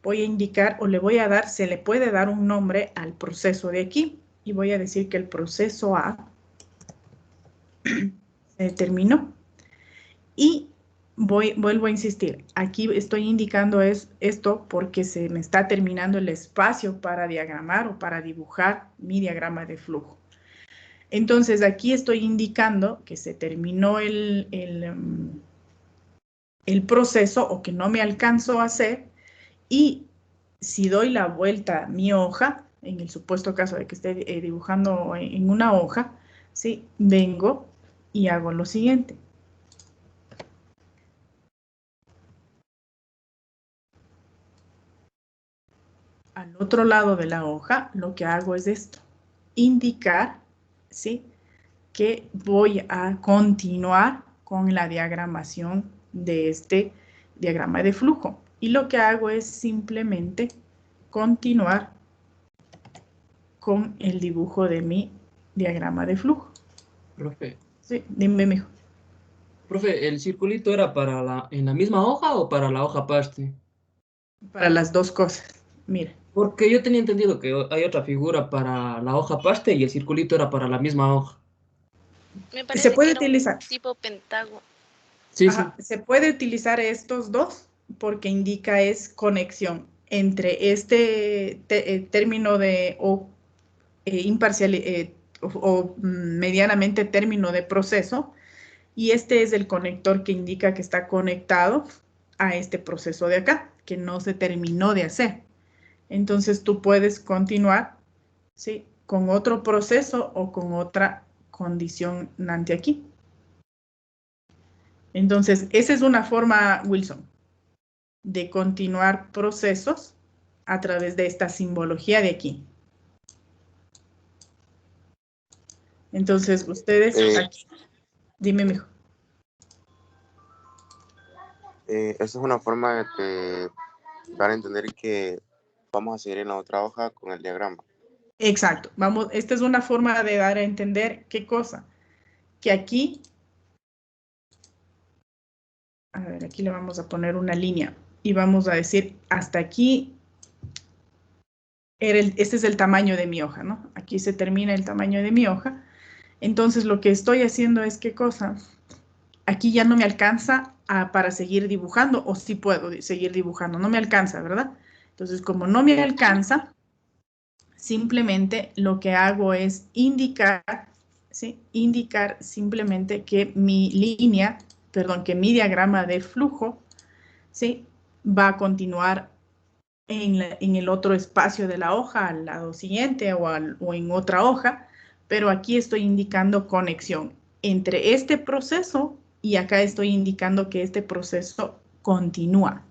voy a indicar o le voy a dar, se le puede dar un nombre al proceso de aquí. Y voy a decir que el proceso A se terminó. Y vuelvo a insistir, aquí estoy indicando esto porque se me está terminando el espacio para diagramar o para dibujar mi diagrama de flujo. Entonces, aquí estoy indicando que se terminó el proceso o que no me alcanzo a hacer, y si doy la vuelta a mi hoja, en el supuesto caso de que esté dibujando en una hoja, ¿sí?, vengo y hago lo siguiente. Al otro lado de la hoja, lo que hago es esto, indicar, ¿sí?, que voy a continuar con la diagramación de este diagrama de flujo. Y lo que hago es simplemente continuar con el dibujo de mi diagrama de flujo. Profe, Sí, dime, mijo. profe, ¿el circulito era para en la misma hoja o para la hoja aparte? Para las dos cosas. Mira. Porque yo tenía entendido que hay otra figura para la hoja aparte y el circulito era para la misma hoja. Me Se parece puede que era utilizar. un tipo pentágono. Sí, Ajá, se puede utilizar estos dos porque indica es conexión entre este término de imparcial medianamente término de proceso y este es el conector que indica que está conectado a este proceso de acá, que no se terminó de hacer. Entonces tú puedes continuar, ¿sí?, con otro proceso o con otra condición ante aquí. Entonces, esa es una forma, Wilson, de continuar procesos a través de esta simbología de aquí. Entonces, ustedes aquí, dime, mijo. Esa es una forma de dar a entender que vamos a seguir en la otra hoja con el diagrama. Exacto. Vamos, esta es una forma de dar a entender qué cosa. Que aquí, a ver, aquí le vamos a poner una línea y vamos a decir hasta aquí, este es el tamaño de mi hoja, ¿no? Aquí se termina el tamaño de mi hoja. Entonces, lo que estoy haciendo es qué cosa. Aquí ya no me alcanza para seguir dibujando, o sí puedo seguir dibujando, no me alcanza, ¿verdad? Entonces, como no me alcanza, simplemente lo que hago es indicar, ¿sí?, indicar simplemente que mi línea, perdón, que mi diagrama de flujo, ¿sí?, va a continuar en el otro espacio de la hoja, al lado siguiente o en otra hoja, pero aquí estoy indicando conexión entre este proceso y acá estoy indicando que este proceso continúa.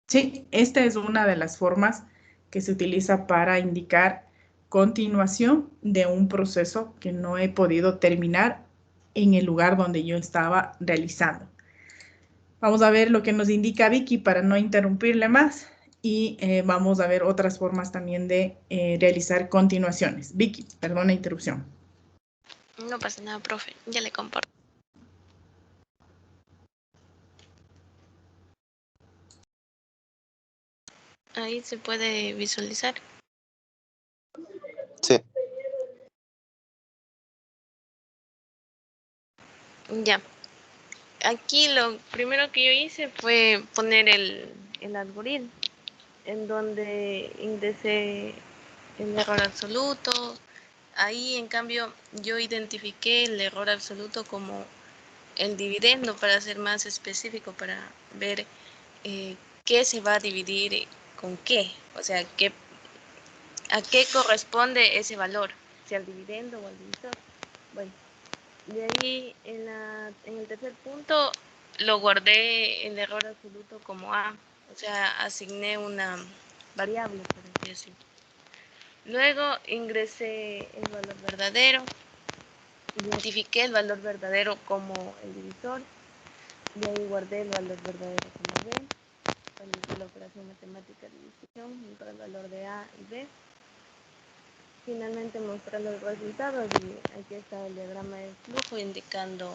Sí, esta es una de las formas que se utiliza para indicar continuación de un proceso que no he podido terminar en el lugar donde yo estaba realizando. Vamos a ver lo que nos indica Vicky para no interrumpirle más y vamos a ver otras formas también de realizar continuaciones. Vicky, perdón la interrupción. No pasa nada, profe, ya le comparto. Ahí se puede visualizar. Sí. Ya. Aquí lo primero que yo hice fue poner el algoritmo, en donde ingresé el error absoluto. Ahí, en cambio, yo identifiqué el error absoluto como el dividendo, para ser más específico, para ver qué se va a dividir con qué, o sea, a qué corresponde ese valor, si al dividendo o al divisor. Bueno, de ahí en el tercer punto lo guardé el error absoluto como A, o sea, asigné una variable, por así decirlo. Luego ingresé el valor verdadero, identifiqué el valor verdadero como el divisor, de ahí guardé el valor verdadero como B, realicé la operación matemática de división junto al valor de A y B. Finalmente, mostrando el resultado, y aquí está el diagrama de flujo indicando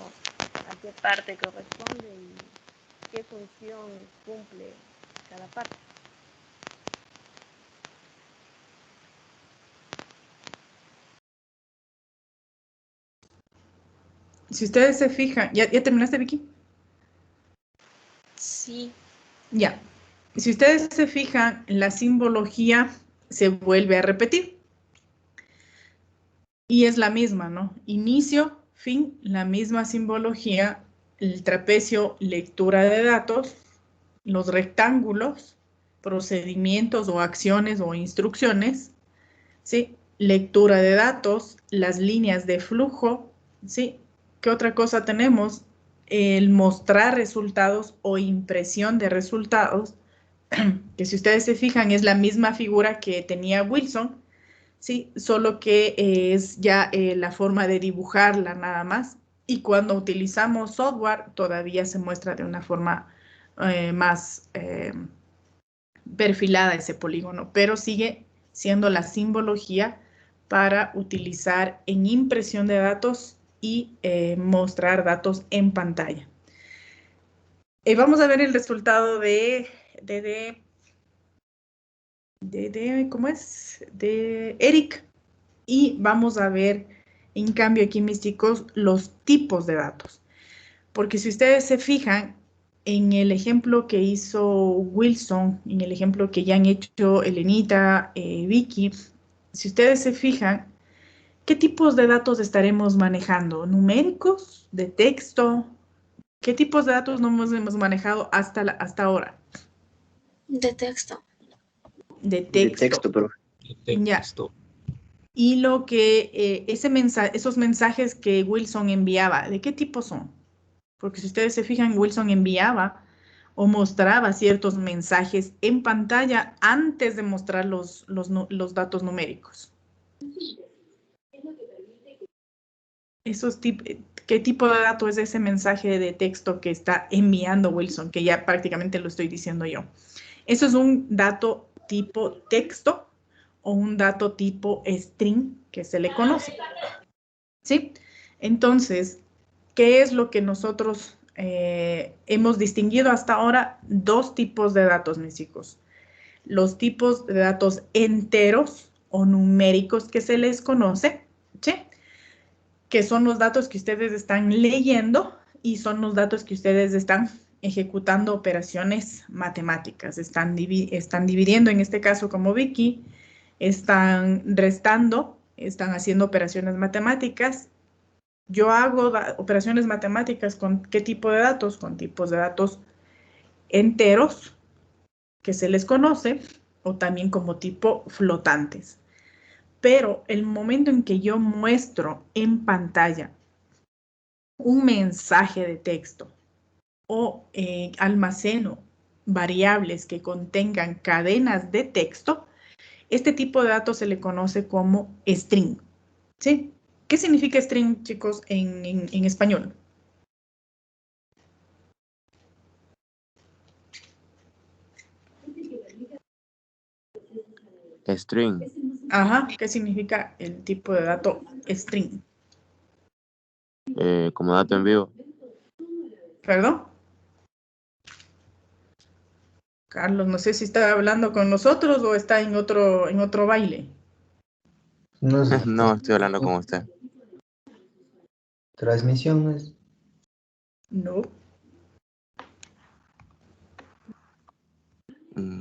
a qué parte corresponde y qué función cumple cada parte. Si ustedes se fijan, ¿ya terminaste, Vicky? Sí. Ya. Si ustedes se fijan, la simbología se vuelve a repetir. Y es la misma, ¿no? Inicio, fin, la misma simbología, el trapecio, lectura de datos, los rectángulos, procedimientos o acciones o instrucciones, ¿sí? Lectura de datos, las líneas de flujo, ¿sí? ¿Qué otra cosa tenemos? El mostrar resultados o impresión de resultados, que si ustedes se fijan es la misma figura que tenía Wilson, ¿sí? Solo que es ya la forma de dibujarla nada más, Y cuando utilizamos software, todavía se muestra de una forma más perfilada ese polígono, pero sigue siendo la simbología para utilizar en impresión de datos y mostrar datos en pantalla. Vamos a ver el resultado ¿cómo es? De Eric. Y vamos a ver, en cambio, aquí, mis chicos, los tipos de datos. Porque si ustedes se fijan en el ejemplo que hizo Wilson, en el ejemplo que ya han hecho Elenita, Vicky, si ustedes se fijan, ¿qué tipos de datos estaremos manejando? ¿Numéricos? ¿De texto? ¿Qué tipos de datos no hemos manejado hasta ahora? De texto. De texto. De texto, profe. De texto. Y lo que esos mensajes que Wilson enviaba, ¿de qué tipo son? Porque si ustedes se fijan, Wilson enviaba o mostraba ciertos mensajes en pantalla antes de mostrar los datos numéricos. ¿Qué tipo de dato es ese mensaje de texto que está enviando Wilson? Que ya prácticamente lo estoy diciendo yo. ¿Eso es un dato tipo texto o un dato tipo string que se le conoce? ¿Sí? Entonces, ¿qué es lo que nosotros hemos distinguido hasta ahora? Dos tipos de datos, mis chicos. Los tipos de datos enteros o numéricos que se les conoce, ¿sí? Que son los datos que ustedes están leyendo y son los datos que ustedes están ejecutando operaciones matemáticas. Están dividiendo, en este caso como Vicky, están restando, están haciendo operaciones matemáticas. Yo hago operaciones matemáticas con ¿qué tipo de datos? Con tipos de datos enteros, que se les conoce, o también como tipo flotantes. Pero el momento en que yo muestro en pantalla un mensaje de texto o almaceno variables que contengan cadenas de texto, este tipo de datos se le conoce como string, ¿sí? ¿Qué significa string, chicos, en español? String. Ajá, ¿qué significa el tipo de dato string? Como dato en vivo. ¿Perdón? Carlos, no sé si está hablando con nosotros o está en otro baile. No es No, estoy hablando con usted. transmisiones. No. No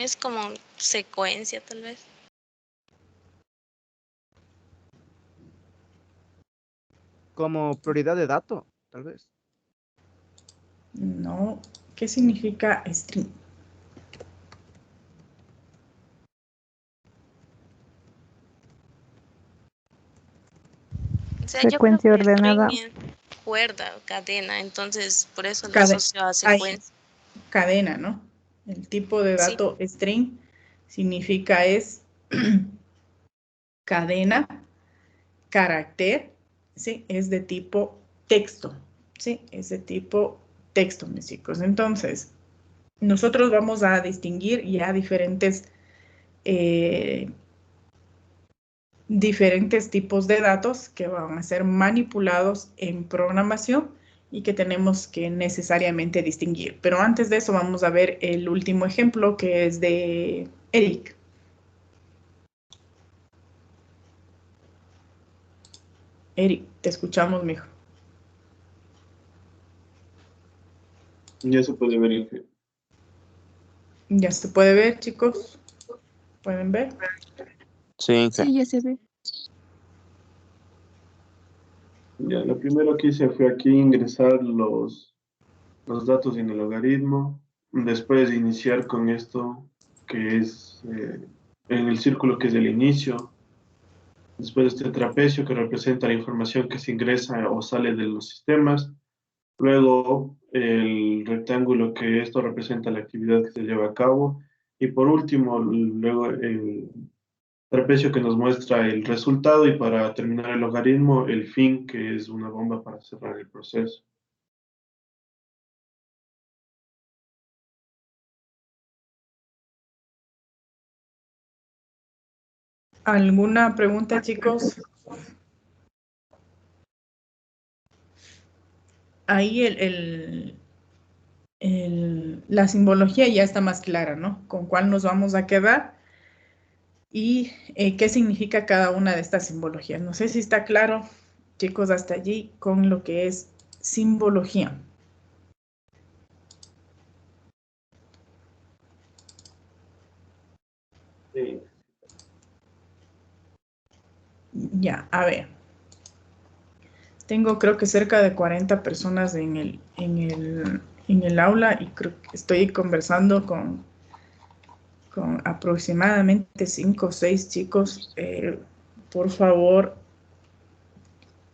es como secuencia, tal vez. Como prioridad de dato, tal vez. No. ¿Qué significa string? O sea, Secuencia yo creo que ordenada. string es cuerda o cadena, entonces por eso lo asocio a secuencia. Cadena, ¿no? El tipo de Sí. dato string significa es cadena, carácter, ¿sí? Es de tipo texto, ¿sí? Es de tipo texto, mis chicos. Entonces, nosotros vamos a distinguir ya diferentes tipos de datos que van a ser manipulados en programación y que tenemos que necesariamente distinguir. Pero antes de eso vamos a ver el último ejemplo, que es de Eric. Eric, te escuchamos, mijo. Ya se puede ver el ejemplo. Ya se puede ver, chicos. ¿Pueden ver? Sí, Sí, ya se ve. Ya, lo primero que hice fue aquí ingresar los datos en el logaritmo. Después iniciar con esto, que es en el círculo que es el inicio. Después este trapecio que representa la información que se ingresa o sale de los sistemas. Luego el rectángulo que esto representa la actividad que se lleva a cabo. Y por último, luego trapecio que nos muestra el resultado y para terminar el logaritmo, el fin, que es una bomba para cerrar el proceso. ¿Alguna pregunta, chicos? Ahí la simbología ya está más clara, ¿no? Con cuál nos vamos a quedar y qué significa cada una de estas simbologías. No sé si está claro, chicos, hasta allí con lo que es simbología. Sí. Ya, a ver. Tengo creo que cerca de 40 personas en el aula y creo que estoy conversando con aproximadamente 5 o 6 chicos. Por favor,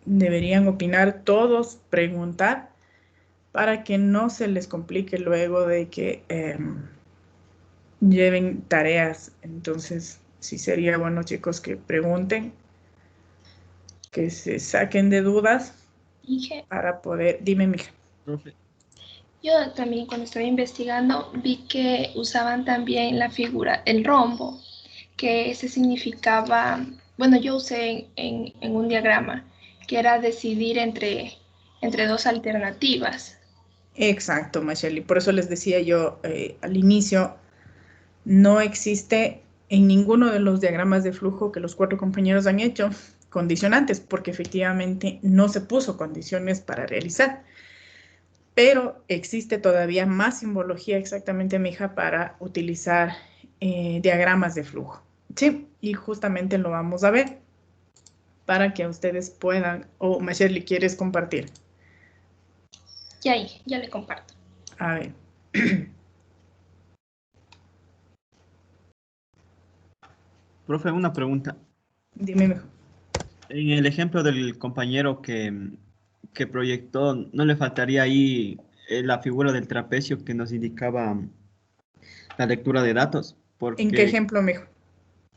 deberían opinar todos, preguntar, para que no se les complique luego de que lleven tareas. Entonces, sí sería bueno, chicos, que pregunten, que se saquen de dudas Dije, para poder... Dime, mija. Profe, yo también cuando estaba investigando vi que usaban también la figura, el rombo, que ese significaba, bueno, yo usé en un diagrama, que era decidir entre dos alternativas. Exacto, Macheli. Por eso les decía yo al inicio, no existe en ninguno de los diagramas de flujo que los 4 compañeros han hecho condicionantes, porque efectivamente no se puso condiciones para realizar. Pero existe todavía más simbología exactamente, mija, para utilizar diagramas de flujo. Sí, y justamente lo vamos a ver para que ustedes puedan, o Macheli, ¿quieres compartir? Y ahí, ya le comparto. A ver. profe, una pregunta. Dime mejor. En el ejemplo del compañero que proyectó, ¿no le faltaría ahí la figura del trapecio que nos indicaba la lectura de datos? ¿En qué Porque ejemplo mejor?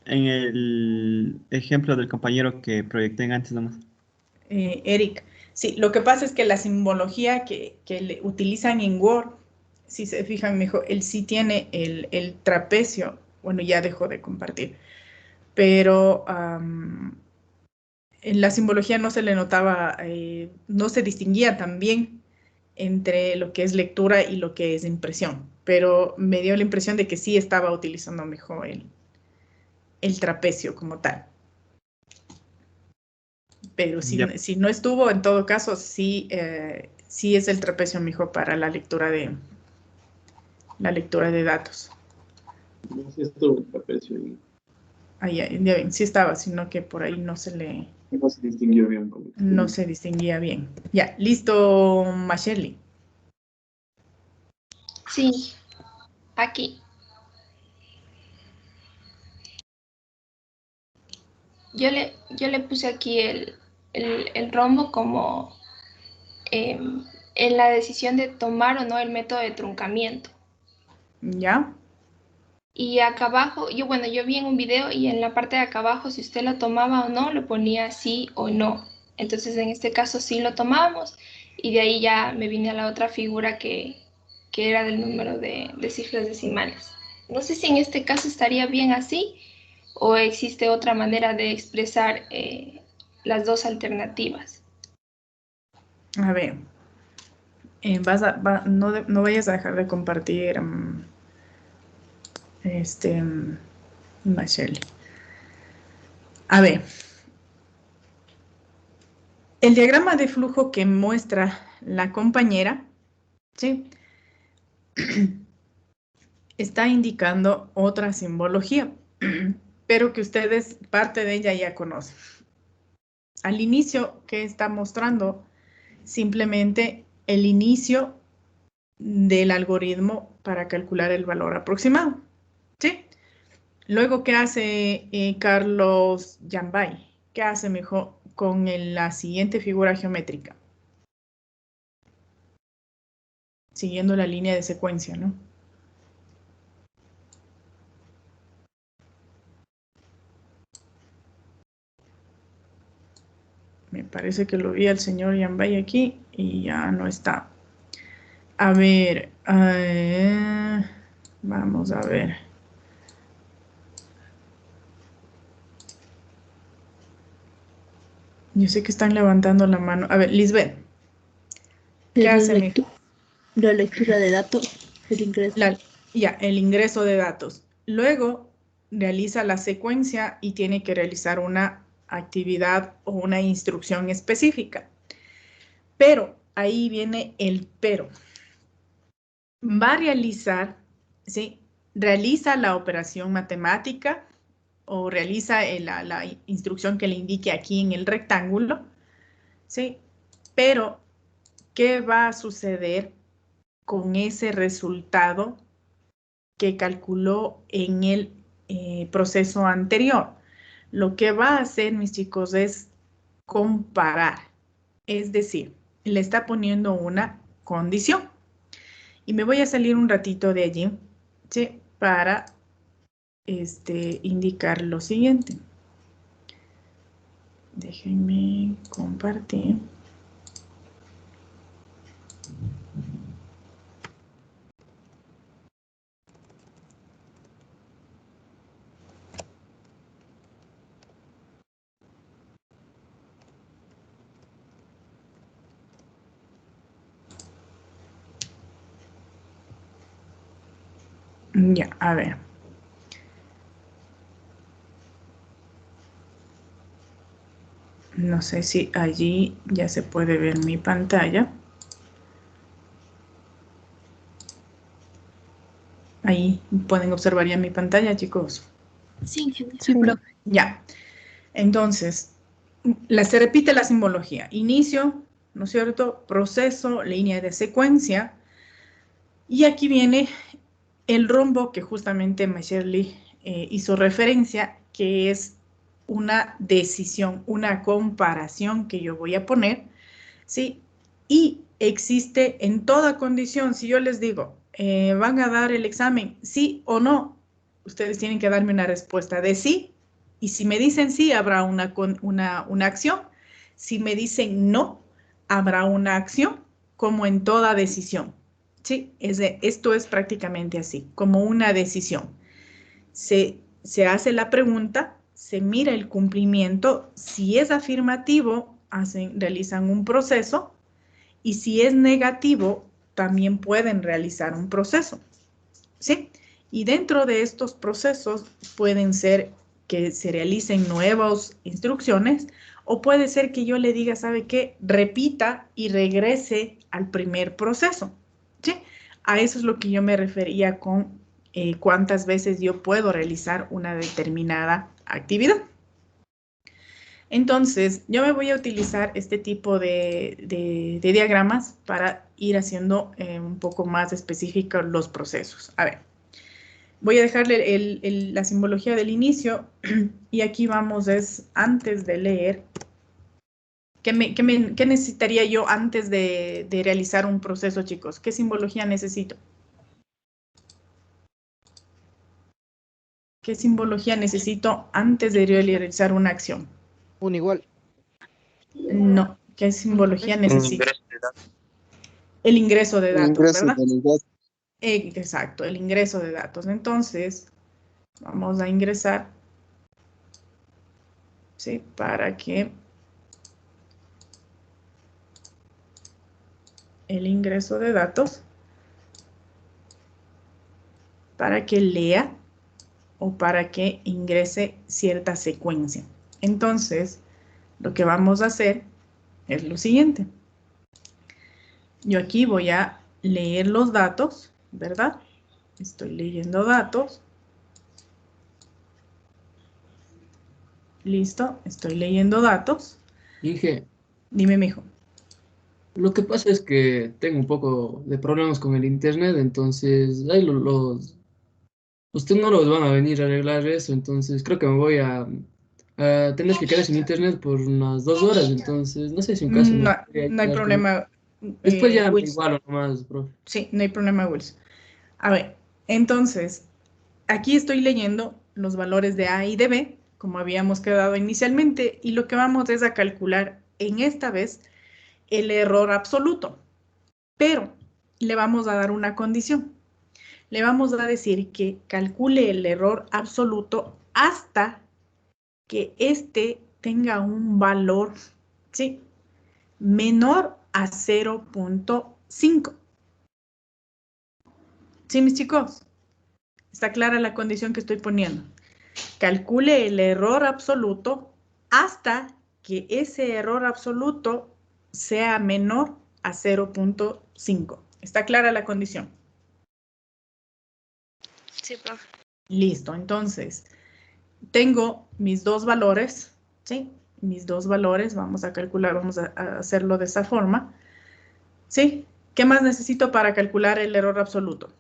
en el ejemplo del compañero que proyecté antes nomás. Eric, sí, lo que pasa es que la simbología que utilizan en Word, si se fijan mejor, él sí tiene el trapecio, bueno, ya dejó de compartir, pero en la simbología no se le notaba, no se distinguía tan bien entre lo que es lectura y lo que es impresión, pero me dio la impresión de que sí estaba utilizando mejor el trapecio como tal. Pero si, Ya. si no estuvo, en todo caso, sí, sí es el trapecio mejor para la lectura de datos. No sé esto el trapecio y Ahí, ya ven, sí estaba, sino que por ahí no se no se distinguió bien. no se distinguía bien. Ya, listo, Macheli. Sí, aquí. Yo le puse aquí el rombo como en la decisión de tomar o no el método de truncamiento. ¿Ya? Y acá abajo, yo vi en un video y en la parte de acá abajo, si usted lo tomaba o no, lo ponía sí o no. Entonces, en este caso sí lo tomamos y de ahí ya me vine a la otra figura que era del número de cifras decimales. No sé si en este caso estaría bien así o existe otra manera de expresar las dos alternativas. A ver. No vayas a dejar de compartir, Macheli. A ver. El diagrama de flujo que muestra la compañera, ¿sí? Está indicando otra simbología, pero que ustedes parte de ella ya conocen. Al inicio, ¿qué está mostrando? Simplemente el inicio del algoritmo para calcular el valor aproximado, ¿sí? Luego, ¿qué hace Carlos Yambay? ¿Qué hace mejor con la siguiente figura geométrica? Siguiendo la línea de secuencia, ¿no? Me parece que lo vi al señor Yambay aquí y ya no está. A ver, vamos a ver. Yo sé que están levantando la mano. A ver, Lisbeth. ¿Qué hace mi? La lectura de datos, el ingreso. Ya, el ingreso de datos. Luego realiza la secuencia y tiene que realizar una actividad o una instrucción específica. Pero, ahí viene el pero. Va a realizar, ¿sí? Realiza la operación matemática o realiza la instrucción que le indique aquí en el rectángulo, ¿sí? Pero, ¿qué va a suceder con ese resultado que calculó en el proceso anterior? Lo que va a hacer, mis chicos, es comparar. Es decir, le está poniendo una condición. Y me voy a salir un ratito de allí, ¿sí? Para indicar lo siguiente. Déjenme compartir. Ya, a ver. No sé si allí ya se puede ver mi pantalla. Ahí pueden observar ya mi pantalla, chicos. Sí, profe. Ya. Entonces, se repite la simbología. Inicio, ¿no es cierto? Proceso, línea de secuencia. Y aquí viene el rombo que justamente Mayerly hizo referencia, que es una decisión, una comparación que yo voy a poner, ¿sí? Y existe en toda condición. Si yo les digo, ¿van a dar el examen? ¿Sí o no? Ustedes tienen que darme una respuesta de sí. Y si me dicen sí, habrá una acción. Si me dicen no, habrá una acción, como en toda decisión. Sí, esto es prácticamente así, como una decisión. Se hace la pregunta, se mira el cumplimiento. Si es afirmativo, realizan un proceso. Y si es negativo, también pueden realizar un proceso. ¿Sí? Y dentro de estos procesos pueden ser que se realicen nuevas instrucciones o puede ser que yo le diga, ¿sabe qué? Repita y regrese al primer proceso. ¿Sí? A eso es lo que yo me refería con cuántas veces yo puedo realizar una determinada actividad. Entonces, yo me voy a utilizar este tipo de diagramas para ir haciendo un poco más específicos los procesos. A ver, voy a dejarle la simbología del inicio y aquí vamos, antes de leer, ¿qué necesitaría yo antes de realizar un proceso, chicos? ¿Qué simbología necesito? ¿Qué simbología necesito antes de realizar una acción? Un igual. No, ¿qué simbología necesito? El ingreso de datos, ¿verdad? Exacto, el ingreso de datos. Entonces, vamos a ingresar, ¿sí? Para que el ingreso de datos, para que lea o para que ingrese cierta secuencia. Entonces, lo que vamos a hacer es lo siguiente. Yo aquí voy a leer los datos, ¿verdad? Estoy leyendo datos. Listo, estoy leyendo datos. Inge, Dime, mijo. lo que pasa es que tengo un poco de problemas con el internet, entonces ahí los tecnólogos van a venir a arreglar eso, entonces creo que me voy a tener que quedar sin internet por unas 2 horas, entonces no sé si un caso me No, podría no hay ayudar con- problema, Después ya Wills. igual nomás, profe. Sí, no hay problema, Wills. A ver, entonces, aquí estoy leyendo los valores de A y de B, como habíamos quedado inicialmente, y lo que vamos es a calcular en esta vez el error absoluto, pero le vamos a dar una condición. Le vamos a decir que calcule el error absoluto hasta que este tenga un valor, ¿sí?, menor a 0.5. ¿Sí, mis chicos? ¿Está clara la condición que estoy poniendo? Calcule el error absoluto hasta que ese error absoluto sea menor a 0.5. ¿Está clara la condición? Sí, profe. Listo, entonces, tengo mis dos valores, ¿sí? Mis dos valores, vamos a calcular, vamos a hacerlo de esa forma, ¿sí? ¿Qué más necesito para calcular el error absoluto?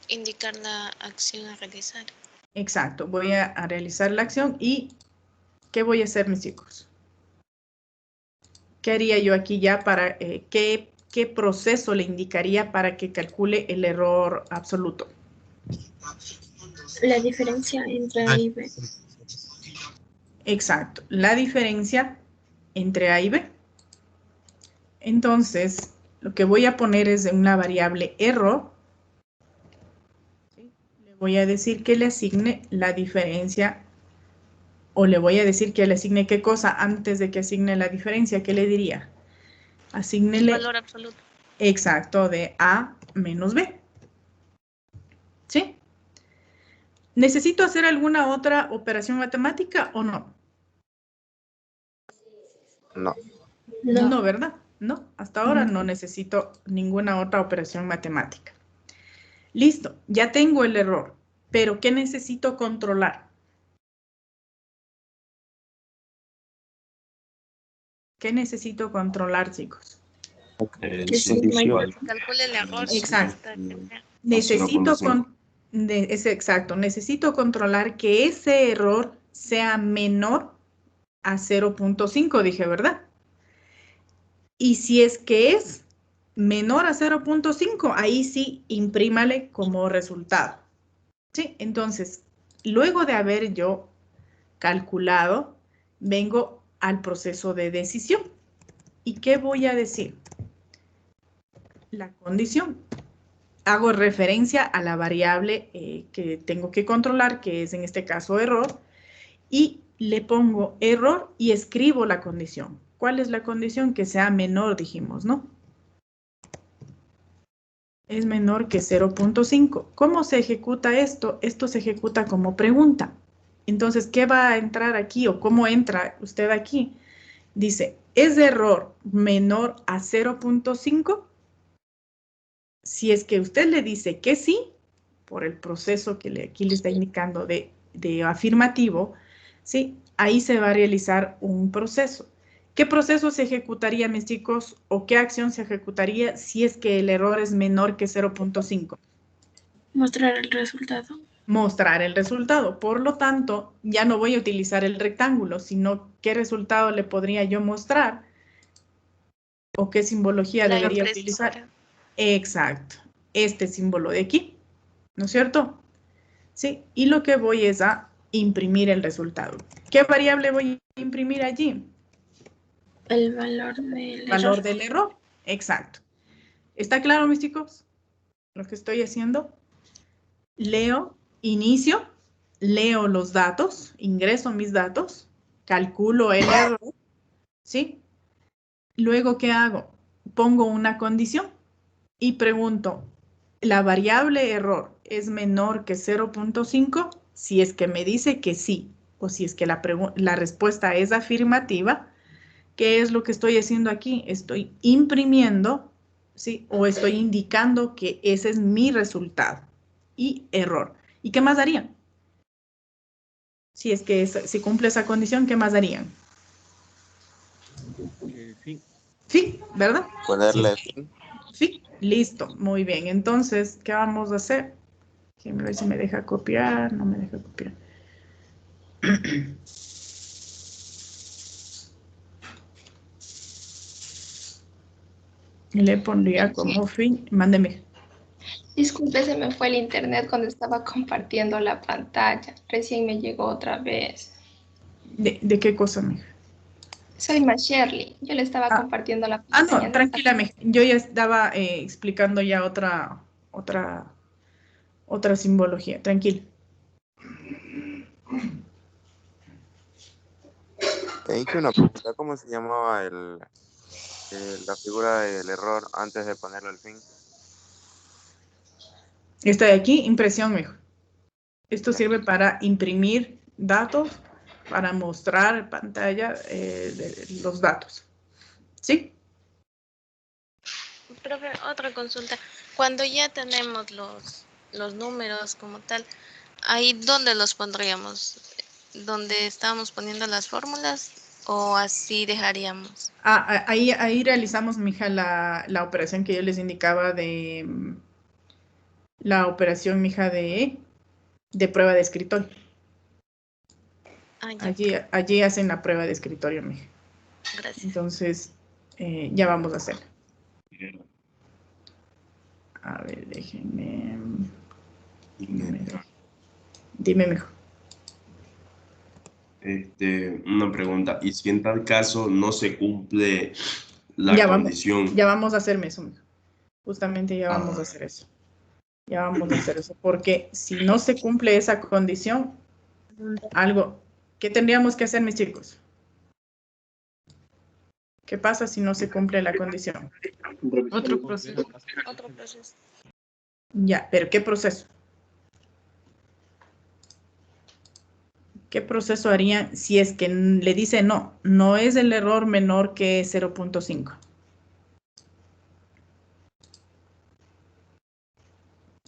Indicar la acción a realizar. Exacto, voy a realizar la acción y ¿qué voy a hacer, mis chicos? ¿Qué haría yo aquí ya para, qué proceso le indicaría para que calcule el error absoluto? La diferencia entre A y B. Exacto, la diferencia entre A y B. Entonces, lo que voy a poner es una variable error. ¿Sí? Le voy a decir que le asigne la diferencia, o le voy a decir que le asigne qué cosa antes de que asigne la diferencia. ¿Qué le diría? Asígnele. Valor absoluto. Exacto, de A menos B. ¿Sí? ¿Necesito hacer alguna otra operación matemática o no? No. No, ¿verdad? No, hasta ahora no necesito ninguna otra operación matemática. Listo, ya tengo el error, pero ¿qué necesito controlar? ¿Qué necesito controlar, chicos? Calcule el error. Exacto. Necesito controlar que ese error sea menor a 0.5, dije, ¿verdad? Y si es que es menor a 0.5, ahí sí, imprímale como resultado. ¿Sí? Entonces, luego de haber yo calculado, vengo al proceso de decisión. ¿Y qué voy a decir? La condición. Hago referencia a la variable que tengo que controlar, que es en este caso error, y le pongo error y escribo la condición. ¿Cuál es la condición? Que sea menor, dijimos, ¿no? Es menor que 0.5. ¿Cómo se ejecuta esto? Esto se ejecuta como pregunta. Entonces, ¿qué va a entrar aquí o cómo entra usted aquí? Dice, ¿es error menor a 0.5? Si es que usted le dice que sí, por el proceso que aquí le está indicando de afirmativo, ¿sí? Ahí se va a realizar un proceso. ¿Qué proceso se ejecutaría, mis chicos? ¿O qué acción se ejecutaría si es que el error es menor que 0.5? Mostrar el resultado. Mostrar el resultado. Por lo tanto, ya no voy a utilizar el rectángulo, sino qué resultado le podría yo mostrar o qué simbología debería utilizar. Exacto. Este símbolo de aquí, ¿no es cierto? Sí, y lo que voy es a imprimir el resultado. ¿Qué variable voy a imprimir allí? El valor del error. Exacto. ¿Está claro, mis chicos? Lo que estoy haciendo. Leo, inicio, leo los datos, ingreso mis datos, calculo el error, ¿sí? Luego, ¿qué hago? Pongo una condición y pregunto, ¿la variable error es menor que 0.5? Si es que me dice que sí, o si es que la respuesta es afirmativa, ¿qué es lo que estoy haciendo aquí? Estoy imprimiendo, ¿sí? O estoy indicando que ese es mi resultado y error. ¿Y qué más darían? Si es que si cumple esa condición, ¿qué más darían? Fin. Fin, ¿verdad? Ponerle fin. Sí, listo, muy bien. Entonces, ¿qué vamos a hacer? Déjenme ver si me deja copiar, no me deja copiar. Le pondría como fin, mándeme. Disculpe, se me fue el internet cuando estaba compartiendo la pantalla. Recién me llegó otra vez. ¿De qué cosa, mija? Soy más Shirley. Yo le estaba compartiendo la No, pestaña. tranquila, mija. Yo ya estaba explicando ya otra simbología. Tranquila. Te he hecho una pregunta, ¿cómo se llamaba la figura del error antes de ponerlo al fin? Esta de aquí, impresión, mija. Esto Ya. sirve para imprimir datos, para mostrar en pantalla los datos. ¿Sí? Profe, otra consulta. Cuando ya tenemos los números como tal, ¿ahí dónde los pondríamos? ¿Dónde estábamos poniendo las fórmulas o así dejaríamos? Ahí realizamos, mija, la operación que yo les indicaba de la operación, mija, de prueba de escritorio. Allí hacen la prueba de escritorio, mija. Gracias. Entonces, ya vamos a hacerla. A ver, déjenme. Dime, mejor. Una pregunta. ¿Y si en tal caso no se cumple la condición? Ya vamos a hacerme eso, mijo. Justamente ya vamos a hacer eso. Ya vamos a hacer eso. Porque si no se cumple esa condición, ¿qué tendríamos que hacer, mis chicos? ¿Qué pasa si no se cumple la condición? Otro proceso. Otro proceso. Ya, pero ¿qué proceso? ¿Qué proceso harían si es que le dice no? No es el error menor que 0.5.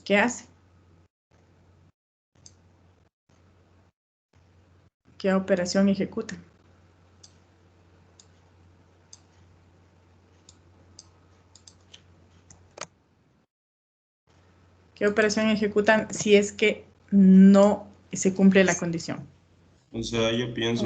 ¿Qué hace? ¿Qué operación ejecuta? ¿Qué operación ejecutan si es que no se cumple la condición? O sea, yo pienso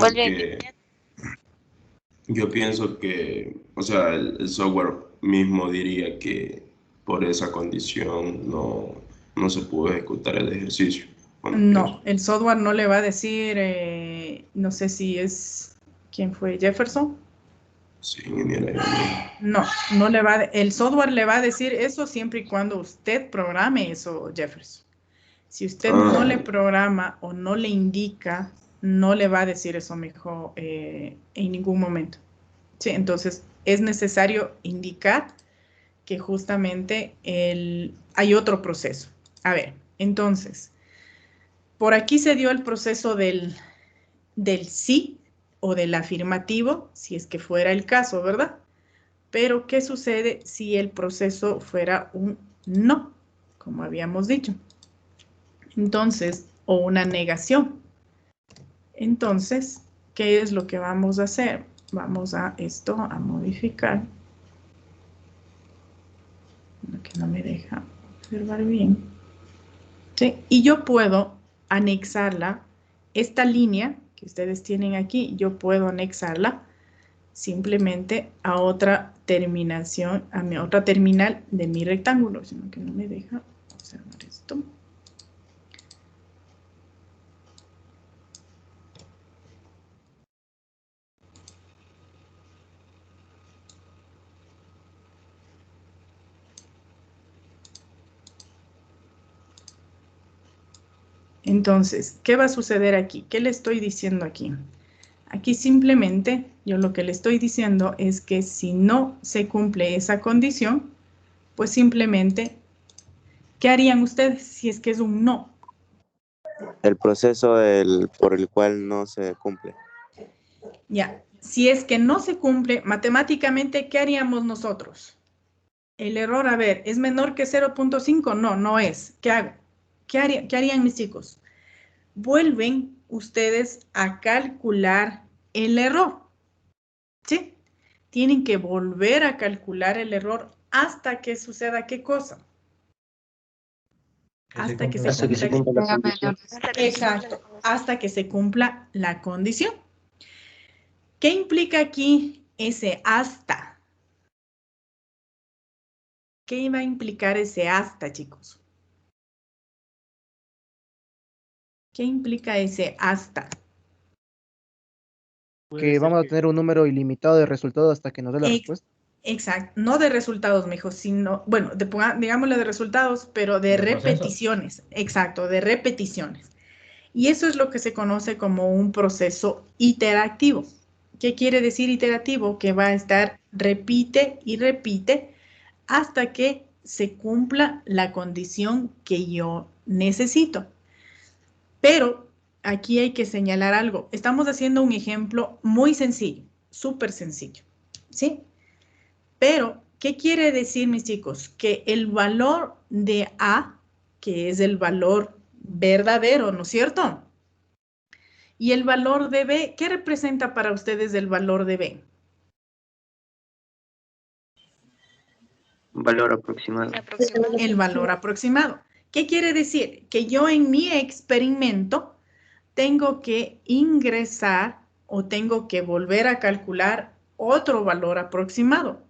que, o sea, el software mismo diría que por esa condición no se pudo ejecutar el ejercicio. Bueno, No, el software no le va a decir, no sé si es, ¿quién fue? ¿Jefferson? Sí, ingeniero. No le va el software le va a decir eso siempre y cuando usted programe eso, Jefferson. Si usted no le programa o no le indica, no le va a decir eso mejor en ningún momento. Sí, entonces es necesario indicar que justamente hay otro proceso. A ver, entonces, por aquí se dio el proceso del sí o del afirmativo, si es que fuera el caso, ¿verdad? Pero, ¿qué sucede si el proceso fuera un no, como habíamos dicho? Entonces, o una negación. Entonces, ¿qué es lo que vamos a hacer? Vamos a modificar. Lo que no me deja observar bien. ¿Sí? Y yo puedo anexarla, esta línea que ustedes tienen aquí, yo puedo anexarla simplemente a otra terminación, a mi otra terminal de mi rectángulo, sino que no me deja observar esto. Entonces, ¿qué va a suceder aquí? ¿Qué le estoy diciendo aquí? Aquí simplemente yo lo que le estoy diciendo es que si no se cumple esa condición, pues simplemente, ¿qué harían ustedes si es que es un no? El proceso por el cual no se cumple. Ya, si es que no se cumple, matemáticamente, ¿qué haríamos nosotros? El error, a ver, ¿es menor que 0.5? No, no es. ¿Qué hago? ¿Qué harían mis chicos? Vuelven ustedes a calcular el error, ¿sí? Tienen que volver a calcular el error hasta que suceda ¿qué cosa? Hasta que se cumpla la condición. Exacto, hasta que se cumpla la condición. ¿Qué implica aquí ese hasta? ¿Qué va a implicar ese hasta, chicos? ¿Qué implica ese hasta? Que vamos a tener un número ilimitado de resultados hasta que nos dé la respuesta. Exacto, no de resultados, mijo, sino, bueno, digámosle de resultados, pero de repeticiones. Exacto, de repeticiones. Y eso es lo que se conoce como un proceso iterativo. ¿Qué quiere decir iterativo? Que va a estar repite y repite hasta que se cumpla la condición que yo necesito. Pero aquí hay que señalar algo. Estamos haciendo un ejemplo muy sencillo, súper sencillo, ¿sí? Pero, ¿qué quiere decir, mis chicos? Que el valor de A, que es el valor verdadero, ¿no es cierto? Y el valor de B, ¿qué representa para ustedes el valor de B? Un valor aproximado. El valor aproximado. ¿Qué quiere decir? Que yo en mi experimento tengo que ingresar o tengo que volver a calcular otro valor aproximado,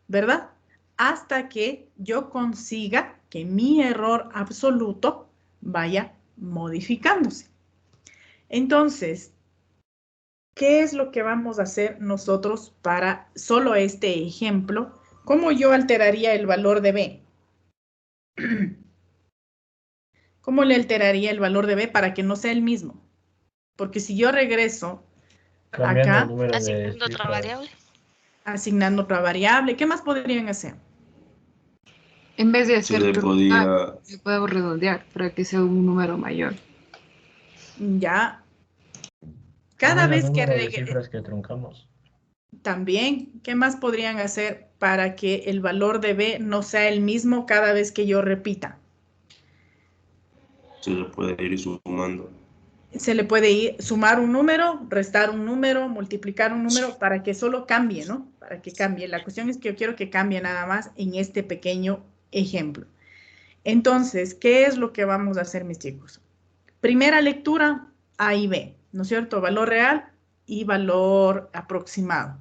¿verdad? Hasta que yo consiga que mi error absoluto vaya modificándose. Entonces, ¿qué es lo que vamos a hacer nosotros para solo este ejemplo? ¿Cómo yo alteraría el valor de B? ¿Cómo le alteraría el valor de B para que no sea el mismo? Porque si yo regreso Cambiando acá, el número de Asignando otra cifras. variable. asignando otra variable, ¿qué más podrían hacer? En vez de Se hacer le podía, se puede redondear para que sea un número mayor. Ya, cada También el vez que número de cifras que truncamos. también, ¿qué más podrían hacer para que el valor de B no sea el mismo cada vez que yo repita? se le puede ir sumando. Se le puede ir, sumar un número, restar un número, multiplicar un número para que solo cambie, ¿no? Para que cambie. La cuestión es que yo quiero que cambie nada más en este pequeño ejemplo. Entonces, ¿qué es lo que vamos a hacer, mis chicos? Primera lectura, A y B, ¿no es cierto? Valor real y valor aproximado.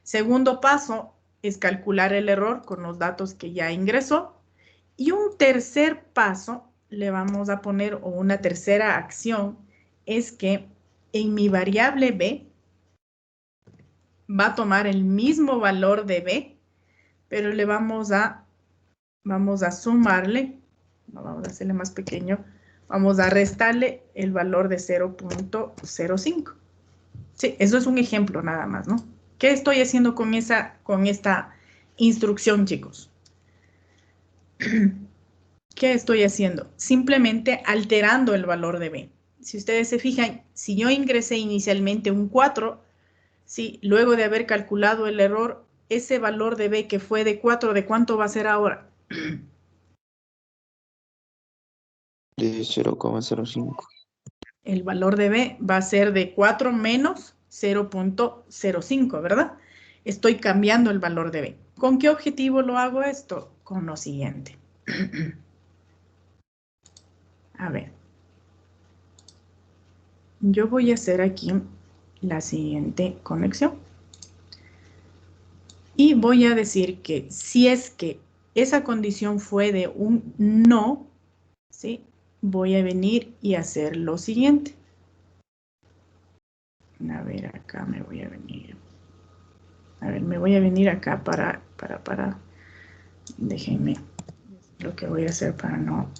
Segundo paso es calcular el error con los datos que ya ingresó. Y un tercer paso le vamos a poner, o una tercera acción, es que en mi variable B va a tomar el mismo valor de B, pero le vamos a sumarle, vamos a hacerle más pequeño, vamos a restarle el valor de 0.05. Sí, eso es un ejemplo nada más, ¿no? ¿Qué estoy haciendo con esta instrucción, chicos? ¿Qué estoy haciendo? Simplemente alterando el valor de B. Si ustedes se fijan, si yo ingresé inicialmente un 4, sí, luego de haber calculado el error, ese valor de B que fue de 4, ¿de cuánto va a ser ahora? De 0,05. El valor de B va a ser de 4 menos 0.05, ¿verdad? Estoy cambiando el valor de B. ¿Con qué objetivo lo hago esto? Con lo siguiente. A ver. Yo voy a hacer aquí la siguiente conexión. Y voy a decir que si es que esa condición fue de un no, ¿sí? Voy a venir y hacer lo siguiente. A ver, acá me voy a venir. A ver, me voy a venir acá para. Déjenme lo que voy a hacer para no.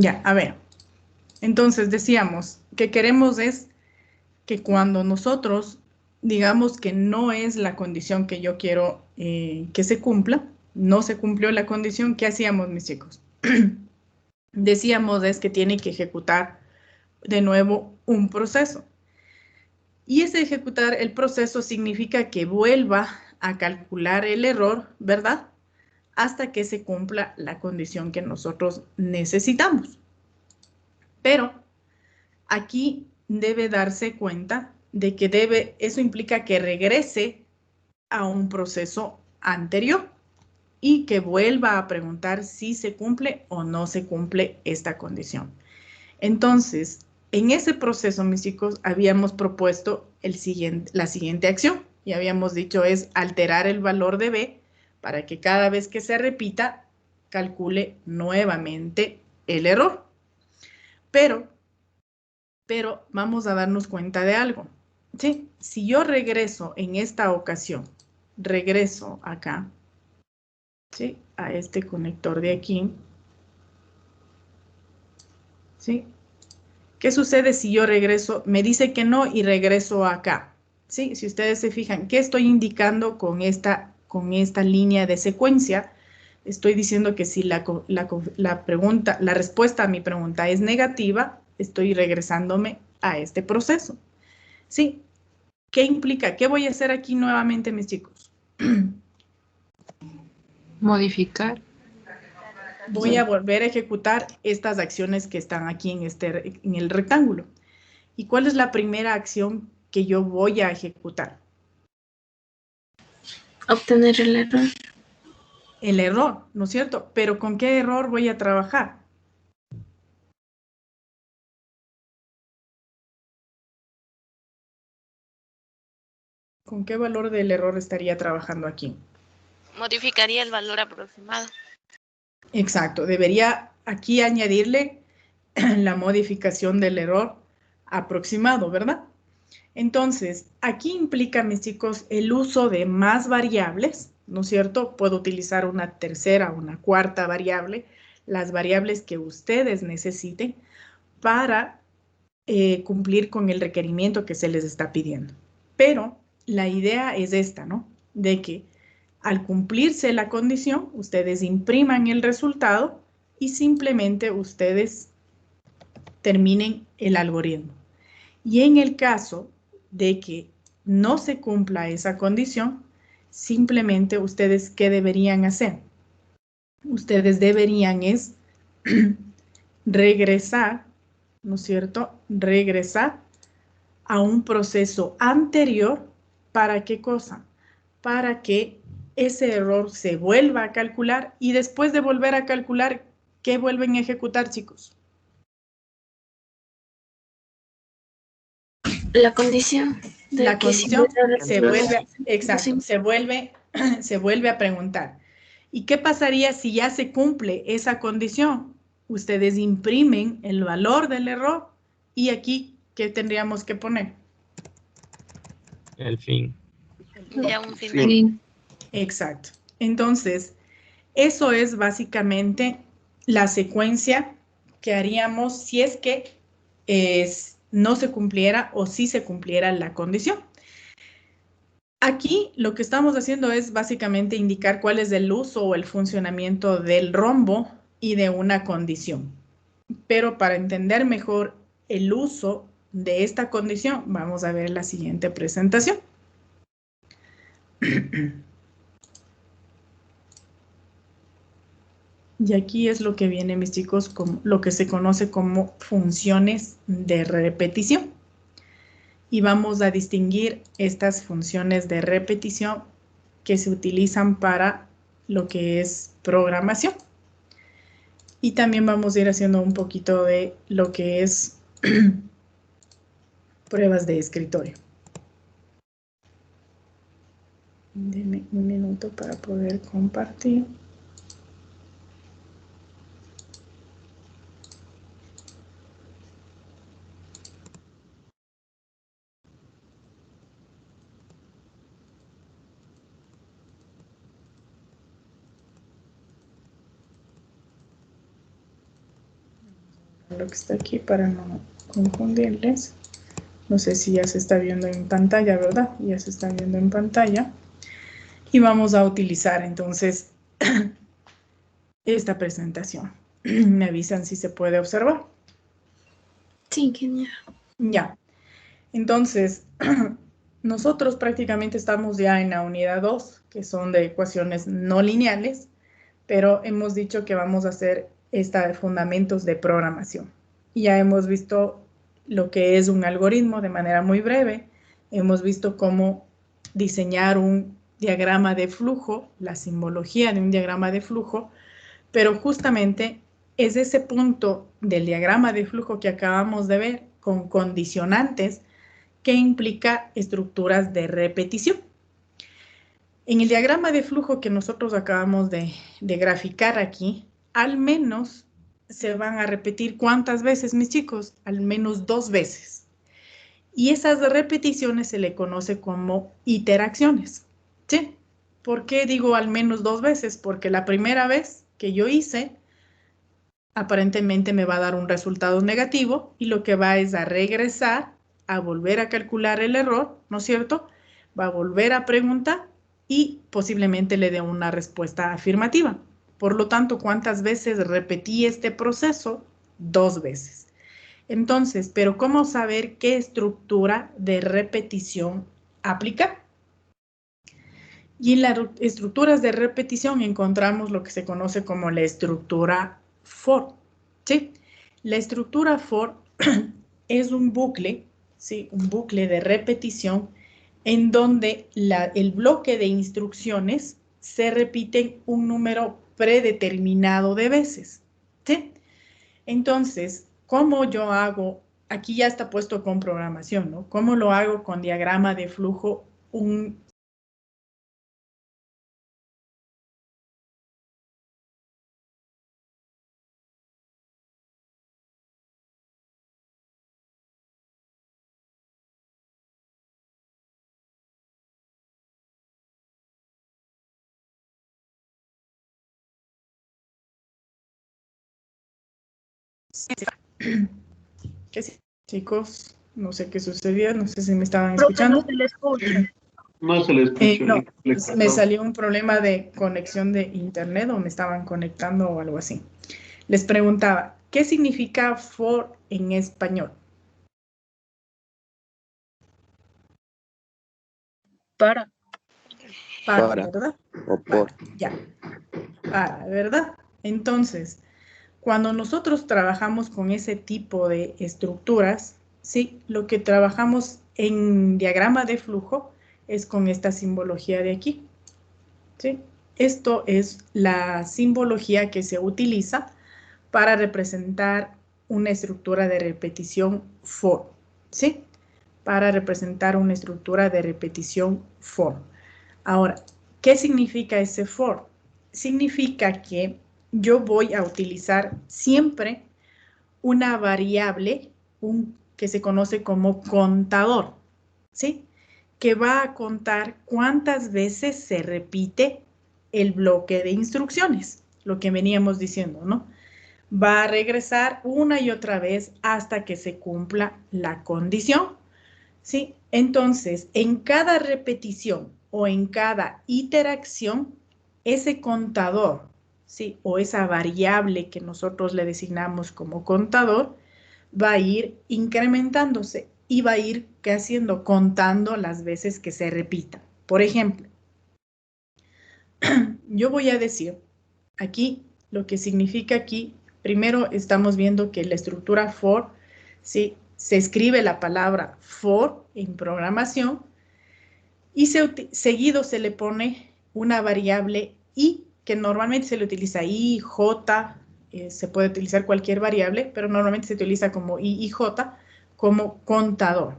Ya, a ver. Entonces decíamos que queremos es que cuando nosotros digamos que no es la condición que yo quiero que se cumpla, no se cumplió la condición, ¿qué hacíamos, mis chicos? Decíamos es que tiene que ejecutar de nuevo un proceso. Y ese ejecutar el proceso significa que vuelva a calcular el error, ¿verdad? Hasta que se cumpla la condición que nosotros necesitamos. Pero aquí debe darse cuenta de que eso implica que regrese a un proceso anterior y que vuelva a preguntar si se cumple o no se cumple esta condición. Entonces, en ese proceso, mis chicos, habíamos propuesto la siguiente acción y habíamos dicho es alterar el valor de B para que cada vez que se repita, calcule nuevamente el error. Pero vamos a darnos cuenta de algo. ¿Sí? Si yo regreso en esta ocasión, regreso acá, ¿sí? A este conector de aquí, ¿sí? ¿Qué sucede si yo regreso? Me dice que no y regreso acá, ¿sí? Si ustedes se fijan, ¿qué estoy indicando con esta línea de secuencia? Estoy diciendo que si la respuesta a mi pregunta es negativa, estoy regresándome a este proceso, ¿sí? ¿Qué implica? ¿Qué voy a hacer aquí nuevamente, mis chicos? Modificar. Voy a volver a ejecutar estas acciones que están aquí en el rectángulo. ¿Y cuál es la primera acción que yo voy a ejecutar? Obtener el error. El error, ¿no es cierto? Pero ¿con qué error voy a trabajar? ¿Con qué valor del error estaría trabajando aquí? Modificaría el valor aproximado. Exacto, debería aquí añadirle la modificación del error aproximado, ¿verdad? Entonces, aquí implica, mis chicos, el uso de más variables, ¿no es cierto? Puedo utilizar una tercera, una cuarta variable, las variables que ustedes necesiten para cumplir con el requerimiento que se les está pidiendo. Pero la idea es esta, ¿no? De que al cumplirse la condición, ustedes impriman el resultado y simplemente ustedes terminen el algoritmo. Y en el caso de que no se cumpla esa condición, simplemente ustedes, ¿qué deberían hacer? Ustedes deberían es regresar, ¿no es cierto? Regresar a un proceso anterior. ¿Para qué cosa? Para que ese error se vuelva a calcular y después de volver a calcular, ¿qué vuelven a ejecutar, chicos? La condición de La que si condición se no vuelve, exacto, se vuelve a preguntar. ¿Y qué pasaría si ya se cumple esa condición? Ustedes imprimen el valor del error y aquí, ¿qué tendríamos que poner? El fin. Ya un final. Sí. Exacto. Entonces, eso es básicamente la secuencia que haríamos si es que no se cumpliera o si se cumpliera la condición. Aquí lo que estamos haciendo es básicamente indicar cuál es el uso o el funcionamiento del rombo y de una condición. Pero para entender mejor el uso de esta condición, vamos a ver la siguiente presentación. Y aquí es lo que viene, mis chicos, como lo que se conoce como funciones de repetición. Y vamos a distinguir estas funciones de repetición que se utilizan para lo que es programación. Y también vamos a ir haciendo un poquito de lo que es pruebas de escritorio. Denme un minuto para poder compartir. lo que está aquí para no confundirles. No sé si ya se está viendo en pantalla, ¿verdad? Ya se está viendo en pantalla. Y vamos a utilizar entonces esta presentación. Me avisan si se puede observar. Sí, ingeniero. Ya. Entonces, nosotros prácticamente estamos ya en la unidad 2, que son de ecuaciones no lineales, pero hemos dicho que vamos a hacer esta de fundamentos de programación. Y ya hemos visto lo que es un algoritmo de manera muy breve. Hemos visto cómo diseñar un diagrama de flujo, la simbología de un diagrama de flujo, pero justamente es ese punto del diagrama de flujo que acabamos de ver con condicionantes que implica estructuras de repetición. En el diagrama de flujo que nosotros acabamos de graficar aquí, al menos se van a repetir ¿cuántas veces, mis chicos? Al menos 2 veces. Y esas repeticiones se le conoce como interacciones, ¿sí? ¿Por qué digo al menos 2 veces? Porque la primera vez que yo hice, aparentemente me va a dar un resultado negativo y lo que va es a regresar, a volver a calcular el error, ¿no es cierto? Va a volver a preguntar y posiblemente le dé una respuesta afirmativa. Por lo tanto, ¿cuántas veces repetí este proceso? 2 veces. Entonces, ¿pero cómo saber qué estructura de repetición aplicar? Y en las estructuras de repetición encontramos lo que se conoce como la estructura for, ¿sí? La estructura for es un bucle, ¿sí? Un bucle de repetición en donde el bloque de instrucciones se repite un número predeterminado de veces, ¿sí? Entonces, ¿cómo yo hago? Aquí ya está puesto con programación, ¿no? ¿Cómo lo hago con diagrama de flujo? ¿Qué sí? Chicos, no sé qué sucedía, no sé si me estaban escuchando. No se le escucha. No, me salió un problema de conexión de internet o me estaban conectando o algo así. Les preguntaba, ¿qué significa for en español? Para, ¿verdad? o por. Ya, ¿verdad? Entonces, cuando nosotros trabajamos con ese tipo de estructuras, ¿sí? Lo que trabajamos en diagrama de flujo es con esta simbología de aquí, ¿sí? Esto es la simbología que se utiliza para representar una estructura de repetición for, ¿sí? Para representar una estructura de repetición for. Ahora, ¿qué significa ese for? Significa que yo voy a utilizar siempre una variable que se conoce como contador, ¿sí? Que va a contar cuántas veces se repite el bloque de instrucciones, lo que veníamos diciendo, ¿no? Va a regresar una y otra vez hasta que se cumpla la condición, ¿sí? Entonces, en cada repetición o en cada iteración, ese contador, ¿sí? O esa variable que nosotros le designamos como contador, va a ir incrementándose y va a ir, ¿qué haciendo? Contando las veces que se repita. Por ejemplo, yo voy a decir aquí, lo que significa aquí, primero estamos viendo que la estructura for, ¿sí? Se escribe la palabra for en programación y seguido se le pone una variable i, que normalmente se le utiliza i, j, se puede utilizar cualquier variable, pero normalmente se utiliza como i y j como contador.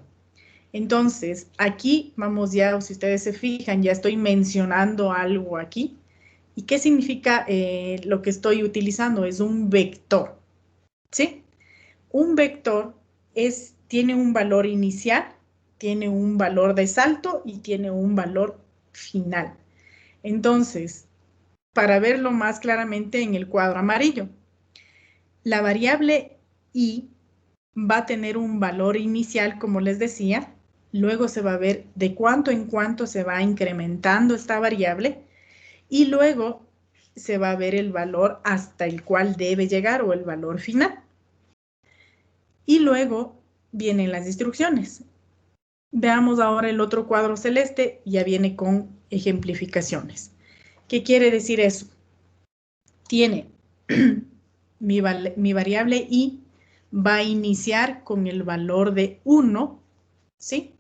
Entonces, aquí vamos ya, si ustedes se fijan, ya estoy mencionando algo aquí. ¿Y qué significa lo que estoy utilizando? Es un vector, ¿sí? Un vector tiene un valor inicial, tiene un valor de salto y tiene un valor final. Entonces, para verlo más claramente en el cuadro amarillo, la variable y va a tener un valor inicial, como les decía. Luego se va a ver de cuánto en cuánto se va incrementando esta variable y luego se va a ver el valor hasta el cual debe llegar o el valor final. Y luego vienen las instrucciones. Veamos ahora el otro cuadro celeste, ya viene con ejemplificaciones. ¿Qué quiere decir eso? Tiene mi variable i va a iniciar con el valor de 1, ¿sí?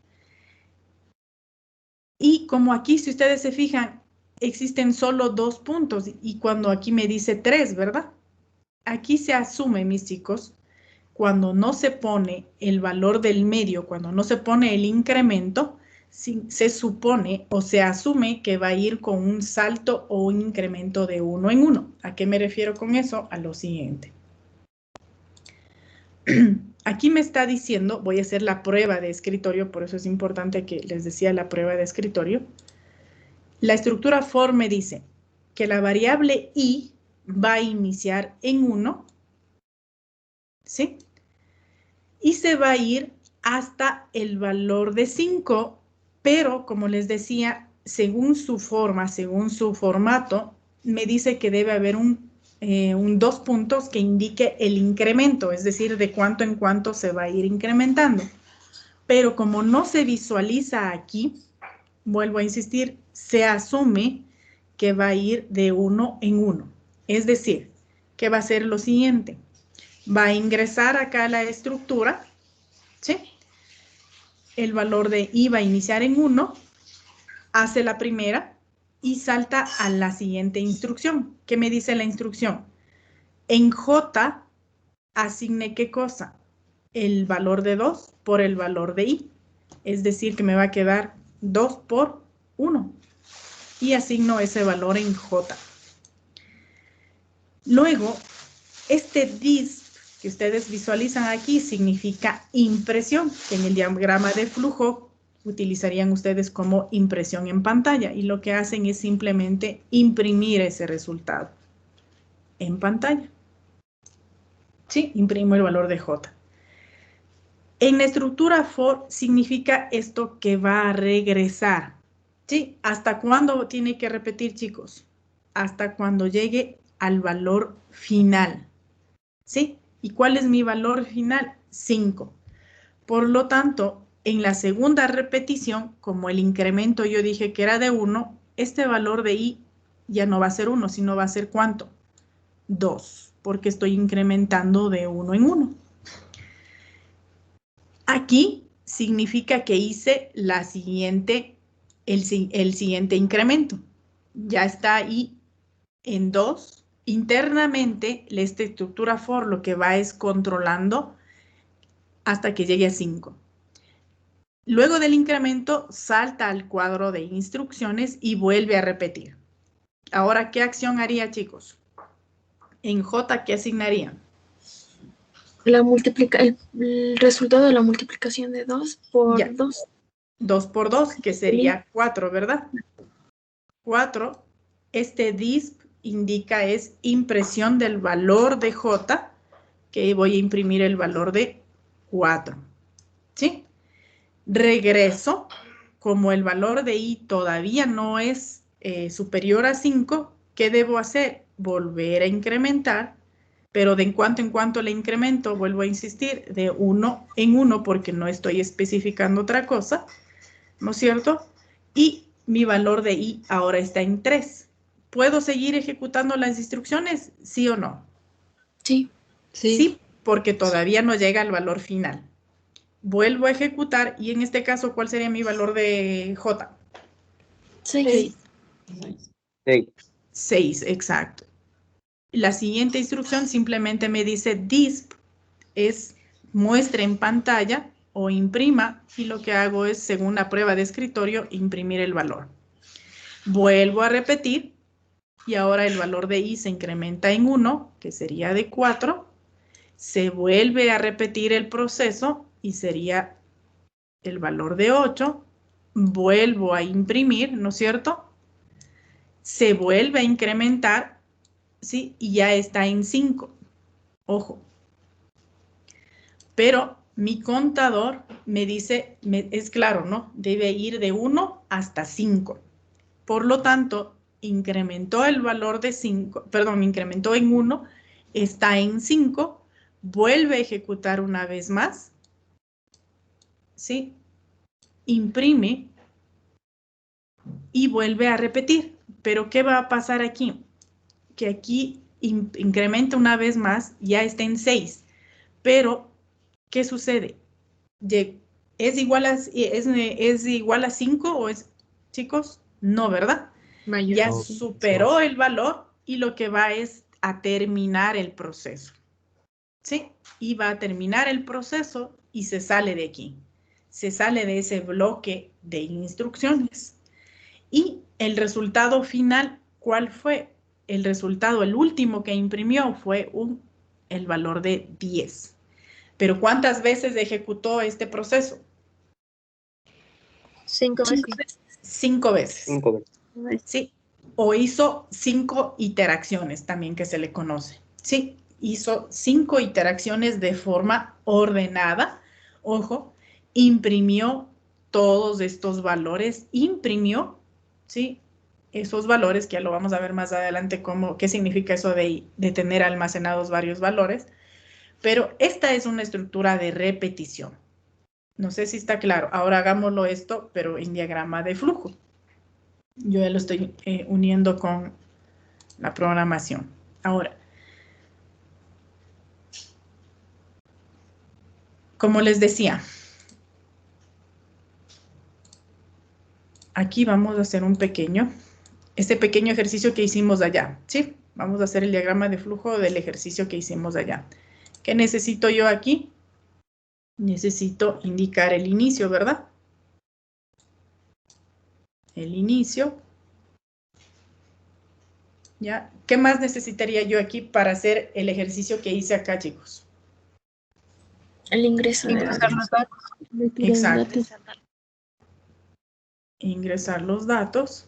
Y como aquí, si ustedes se fijan, existen solo 2 puntos y cuando aquí me dice 3, ¿verdad? Aquí se asume, mis chicos, cuando no se pone el valor del medio, cuando no se pone el incremento, se supone o se asume que va a ir con un salto o un incremento de 1 en 1. ¿A qué me refiero con eso? A lo siguiente. Aquí me está diciendo, voy a hacer la prueba de escritorio, por eso es importante que les decía la prueba de escritorio. La estructura for me dice que la variable i va a iniciar en 1, ¿sí? Y se va a ir hasta el valor de 5, pero como les decía, según su forma, según su formato, me dice que debe haber un 2 puntos que indique el incremento, es decir, de cuánto en cuánto se va a ir incrementando. Pero como no se visualiza aquí, vuelvo a insistir, se asume que va a ir de 1 en 1. Es decir, que va a ser lo siguiente. Va a ingresar acá a la estructura, ¿sí? El valor de i va a iniciar en 1, hace la primera y salta a la siguiente instrucción. ¿Qué me dice la instrucción? En j asigne ¿qué cosa? El valor de 2 por el valor de i. Es decir, que me va a quedar 2 por 1. Y asigno ese valor en j. Luego, este disp que ustedes visualizan aquí significa impresión, que en el diagrama de flujo utilizarían ustedes como impresión en pantalla. Y lo que hacen es simplemente imprimir ese resultado en pantalla. Sí, imprimo el valor de j. En la estructura for significa esto que va a regresar. ¿Sí? ¿Hasta cuándo tiene que repetir, chicos? Hasta cuando llegue al valor final. ¿Sí? ¿Y cuál es mi valor final? 5. Por lo tanto, en la segunda repetición, como el incremento yo dije que era de 1, este valor de i ya no va a ser 1, sino va a ser ¿cuánto? 2, porque estoy incrementando de 1 en 1. Aquí significa que hice la siguiente, el siguiente incremento. Ya está ahí en 2. Internamente, esta estructura for lo que va es controlando hasta que llegue a 5. Luego del incremento, salta al cuadro de instrucciones y vuelve a repetir. Ahora, ¿qué acción haría, chicos? En J, ¿qué asignaría? El resultado de la multiplicación de 2 por 2. 2 por 2, que sería 4, ¿verdad? 4, este disp indica es impresión del valor de J, que voy a imprimir el valor de 4. ¿Sí? Regreso, como el valor de i todavía no es superior a 5, ¿qué debo hacer? Volver a incrementar, pero de en cuanto le incremento, vuelvo a insistir, de 1 en 1, porque no estoy especificando otra cosa, ¿no es cierto? Y mi valor de i ahora está en 3. ¿Puedo seguir ejecutando las instrucciones? ¿Sí o no? Sí. Sí, porque todavía no llega al valor final. Vuelvo a ejecutar y en este caso, ¿cuál sería mi valor de j? 6. 6, exacto. La siguiente instrucción simplemente me dice disp, es muestre en pantalla o imprima, y lo que hago es, según la prueba de escritorio, imprimir el valor. Vuelvo a repetir y ahora el valor de i se incrementa en 1, que sería de 4. Se vuelve a repetir el proceso y sería el valor de 8. Vuelvo a imprimir, ¿no es cierto? Se vuelve a incrementar, ¿sí? Y ya está en 5. Ojo. pero mi contador me dice, es claro, ¿no? Debe ir de 1 hasta 5. Por lo tanto, incrementó el valor de 5, perdón, incrementó en 1, está en 5, vuelve a ejecutar una vez más, ¿sí? Imprime y vuelve a repetir. Pero ¿qué va a pasar aquí? Que aquí incrementa una vez más, ya está en 6. Pero, ¿qué sucede? ¿Es igual a 5 o es, chicos? No, ¿verdad? Mayor. Ya superó el valor y lo que va es a terminar el proceso. ¿Sí? Y va a terminar el proceso y se sale de aquí. Se sale de ese bloque de instrucciones. Y el resultado final, ¿cuál fue? El resultado, el último que imprimió fue el valor de 10. Pero ¿cuántas veces ejecutó este proceso? 5 veces. 5 veces. 5 veces. Sí. O hizo 5 iteraciones también que se le conoce. Sí, hizo 5 iteraciones de forma ordenada. Ojo, imprimió todos estos valores, imprimió, ¿sí? Esos valores, que ya lo vamos a ver más adelante, qué significa eso de tener almacenados varios valores. Pero esta es una estructura de repetición. No sé si está claro. Ahora hagámoslo esto, pero en diagrama de flujo. Yo ya lo estoy uniendo con la programación. Ahora, como les decía, aquí vamos a hacer este pequeño ejercicio que hicimos allá, ¿sí? Vamos a hacer el diagrama de flujo del ejercicio que hicimos allá. ¿Qué necesito yo aquí? Necesito indicar el inicio, ¿verdad? El inicio. ¿Ya? ¿Qué más necesitaría yo aquí para hacer el ejercicio que hice acá, chicos? El ingreso de Ingresar los datos. Exacto. Ingresar los datos.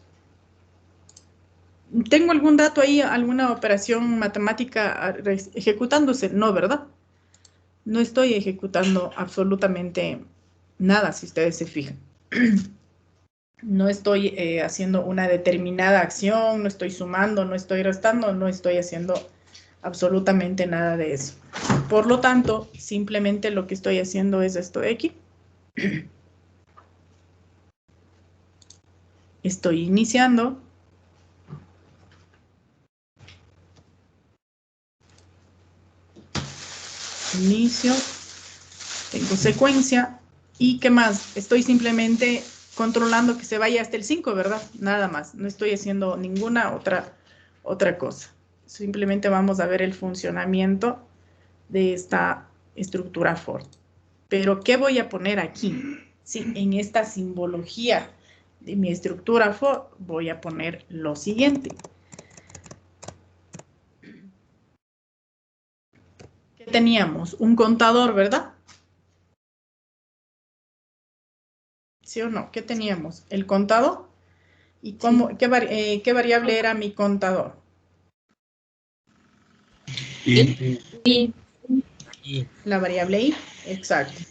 ¿Tengo algún dato ahí, alguna operación matemática ejecutándose? No, ¿verdad? No estoy ejecutando absolutamente nada, si ustedes se fijan. No estoy haciendo una determinada acción, no estoy sumando, no estoy restando, no estoy haciendo absolutamente nada de eso. Por lo tanto, simplemente lo que estoy haciendo es esto de aquí. Estoy iniciando. Inicio. Tengo secuencia. ¿Y qué más? Estoy simplemente controlando que se vaya hasta el 5, ¿verdad? Nada más. No estoy haciendo ninguna otra cosa. Simplemente vamos a ver el funcionamiento de esta estructura for. Pero, ¿qué voy a poner aquí? Sí, en esta simbología de mi estructura for voy a poner lo siguiente. ¿Qué teníamos? Un contador, ¿verdad? ¿Sí o no? ¿Qué teníamos? El contador. ¿Y qué variable era mi contador? Y. La variable i, exacto.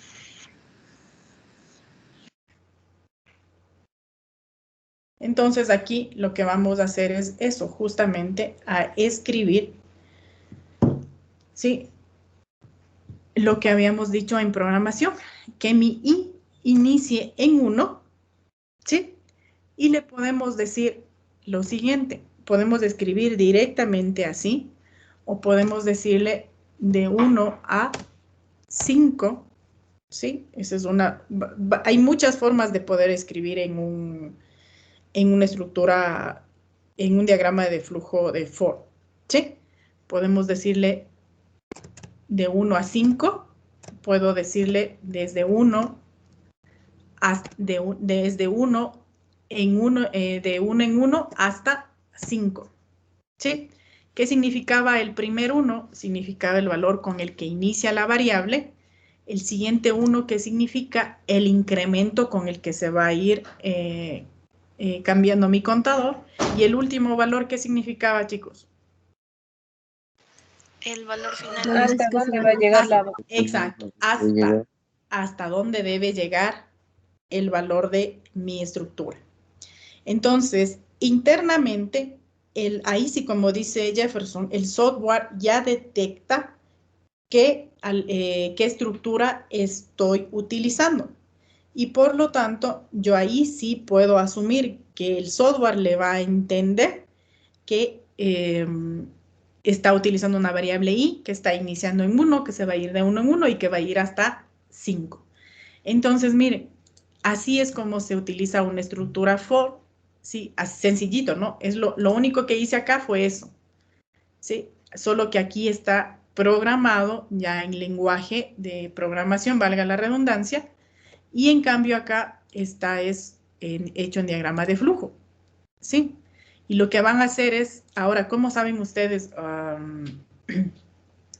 Entonces aquí lo que vamos a hacer es eso, justamente a escribir, ¿sí? Lo que habíamos dicho en programación, que mi i inicie en 1, ¿sí? Y le podemos decir lo siguiente, podemos escribir directamente así, o podemos decirle de 1 a 5, ¿sí? Esa es hay muchas formas de poder escribir en una estructura, en un diagrama de flujo de for, ¿sí? Podemos decirle de 1 a 5, puedo decirle desde 1 desde 1 en 1, de 1 en 1 hasta 5, ¿sí? ¿Qué significaba el primer 1? Significaba el valor con el que inicia la variable. El siguiente 1, ¿qué significa? El incremento con el que se va a ir cambiando mi contador. Y el último valor, ¿qué significaba, chicos? El valor final. ¿Dónde es ¿Hasta que se dónde va va a a llegar llegar? la... Exacto, hasta dónde debe llegar el valor de mi estructura. Entonces, internamente, ahí sí, como dice Jefferson, el software ya detecta qué estructura estoy utilizando. Y por lo tanto, yo ahí sí puedo asumir que el software le va a entender que está utilizando una variable i, que está iniciando en 1, que se va a ir de 1 en 1 y que va a ir hasta 5. Entonces, miren, así es como se utiliza una estructura for, ¿sí? Así sencillito, ¿no? Es lo único que hice acá fue eso, ¿sí? Solo que aquí está programado ya en lenguaje de programación, valga la redundancia, y en cambio acá está hecho en diagrama de flujo, ¿sí? Y lo que van a hacer es, ahora, ¿cómo saben ustedes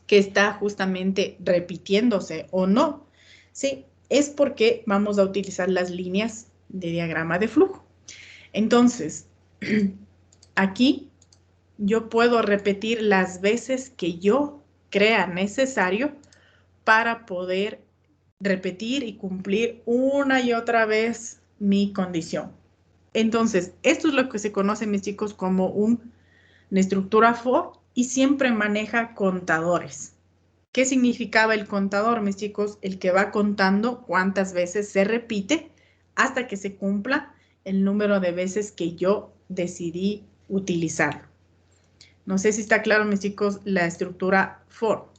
que está justamente repitiéndose o no? Sí, es porque vamos a utilizar las líneas de diagrama de flujo. Entonces, aquí yo puedo repetir las veces que yo crea necesario para poder repetir y cumplir una y otra vez mi condición. Entonces, esto es lo que se conoce, mis chicos, como una estructura for y siempre maneja contadores. ¿Qué significaba el contador, mis chicos? El que va contando cuántas veces se repite hasta que se cumpla el número de veces que yo decidí utilizarlo. No sé si está claro, mis chicos, la estructura for.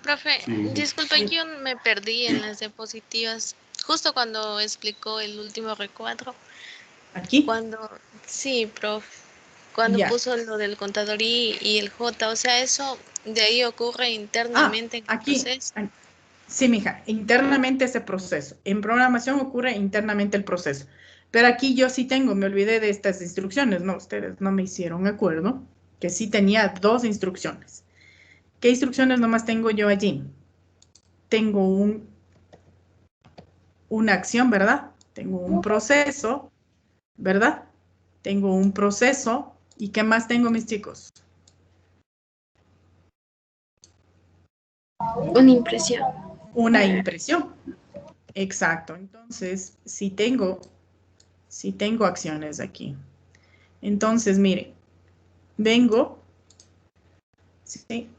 Profe, Sí. disculpe, yo me perdí en las diapositivas justo cuando explicó el último recuadro. ¿Aquí? Sí, profe, cuando puso lo del contador I y el J, o sea, eso de ahí ocurre internamente en el proceso. Sí, mija, internamente ese proceso. En programación ocurre internamente el proceso. Pero aquí yo sí tengo, me olvidé de estas instrucciones, ¿no? Ustedes no me hicieron acuerdo, que sí tenía 2 instrucciones. ¿Qué instrucciones nomás tengo yo allí? Tengo una acción, ¿verdad? Tengo un proceso, ¿verdad? Tengo un proceso. ¿Y qué más tengo, mis chicos? Una impresión. Una impresión. Exacto. Entonces, si tengo acciones aquí. Entonces, mire, vengo, ¿sí?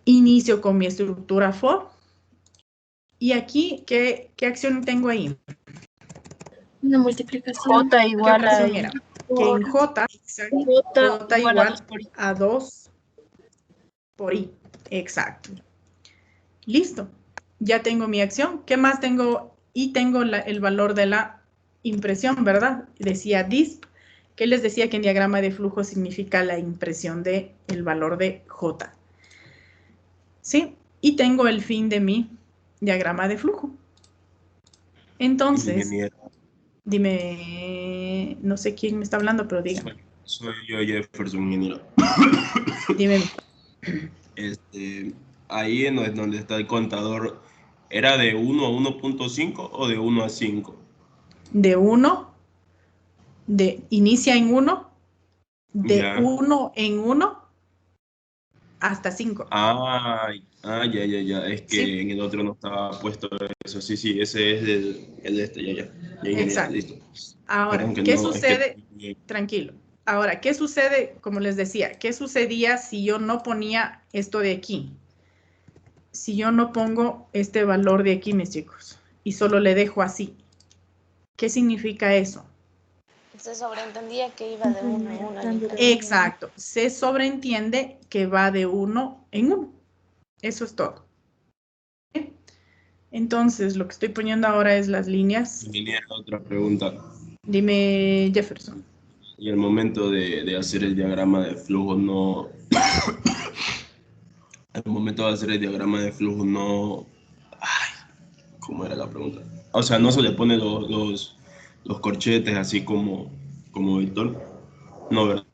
Inicio con mi estructura for. Y aquí, ¿qué acción tengo ahí? Una multiplicación. J igual a... Era que en J, J igual a 2 por I. Exacto. Listo. Ya tengo mi acción. ¿Qué más tengo? Y tengo el valor de la impresión, ¿verdad? Decía disp, que les decía que en diagrama de flujo significa la impresión del valor de J. ¿Sí? Y tengo el fin de mi diagrama de flujo. Entonces, dime, no sé quién me está hablando, pero dígame. Soy yo, Jefferson, ingeniero. Dime. Ahí en donde está el contador, ¿era de 1 a 1.5 o de 1 a 5? De 1, inicia en 1, de 1 en 1 hasta 5. Ya. Es que en el otro no estaba puesto eso. Sí, ese es el de este, ya. Exacto. Listo. Ahora, ¿qué sucede? Tranquilo. Ahora, ¿qué sucede? Como les decía, ¿qué sucedía si yo no ponía esto de aquí? Si yo no pongo este valor de aquí, mis chicos, y solo le dejo así. ¿Qué significa eso? Se sobreentendía que iba de 1 en 1. Exacto. Se sobreentiende que va de 1 en 1. Eso es todo. Entonces, lo que estoy poniendo ahora es las líneas. Ingeniero, otra pregunta. Dime, Jefferson. Y al momento de hacer el diagrama de flujo, no... Al momento de hacer el diagrama de flujo, no... ¿Cómo era la pregunta? O sea, no se le pone los corchetes así como vector. No, ¿verdad?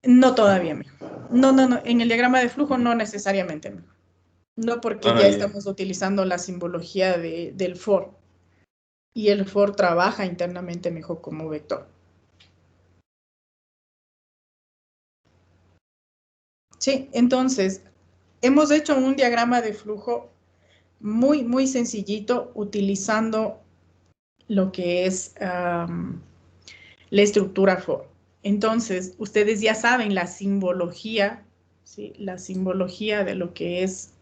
No todavía, mijo. No. En el diagrama de flujo no necesariamente, mijo. No, porque ya estamos utilizando la simbología del for. Y el for trabaja internamente mejor como vector. Sí, entonces, hemos hecho un diagrama de flujo muy, muy sencillito utilizando lo que es la estructura for. Entonces, ustedes ya saben la simbología, ¿sí? La simbología de lo que es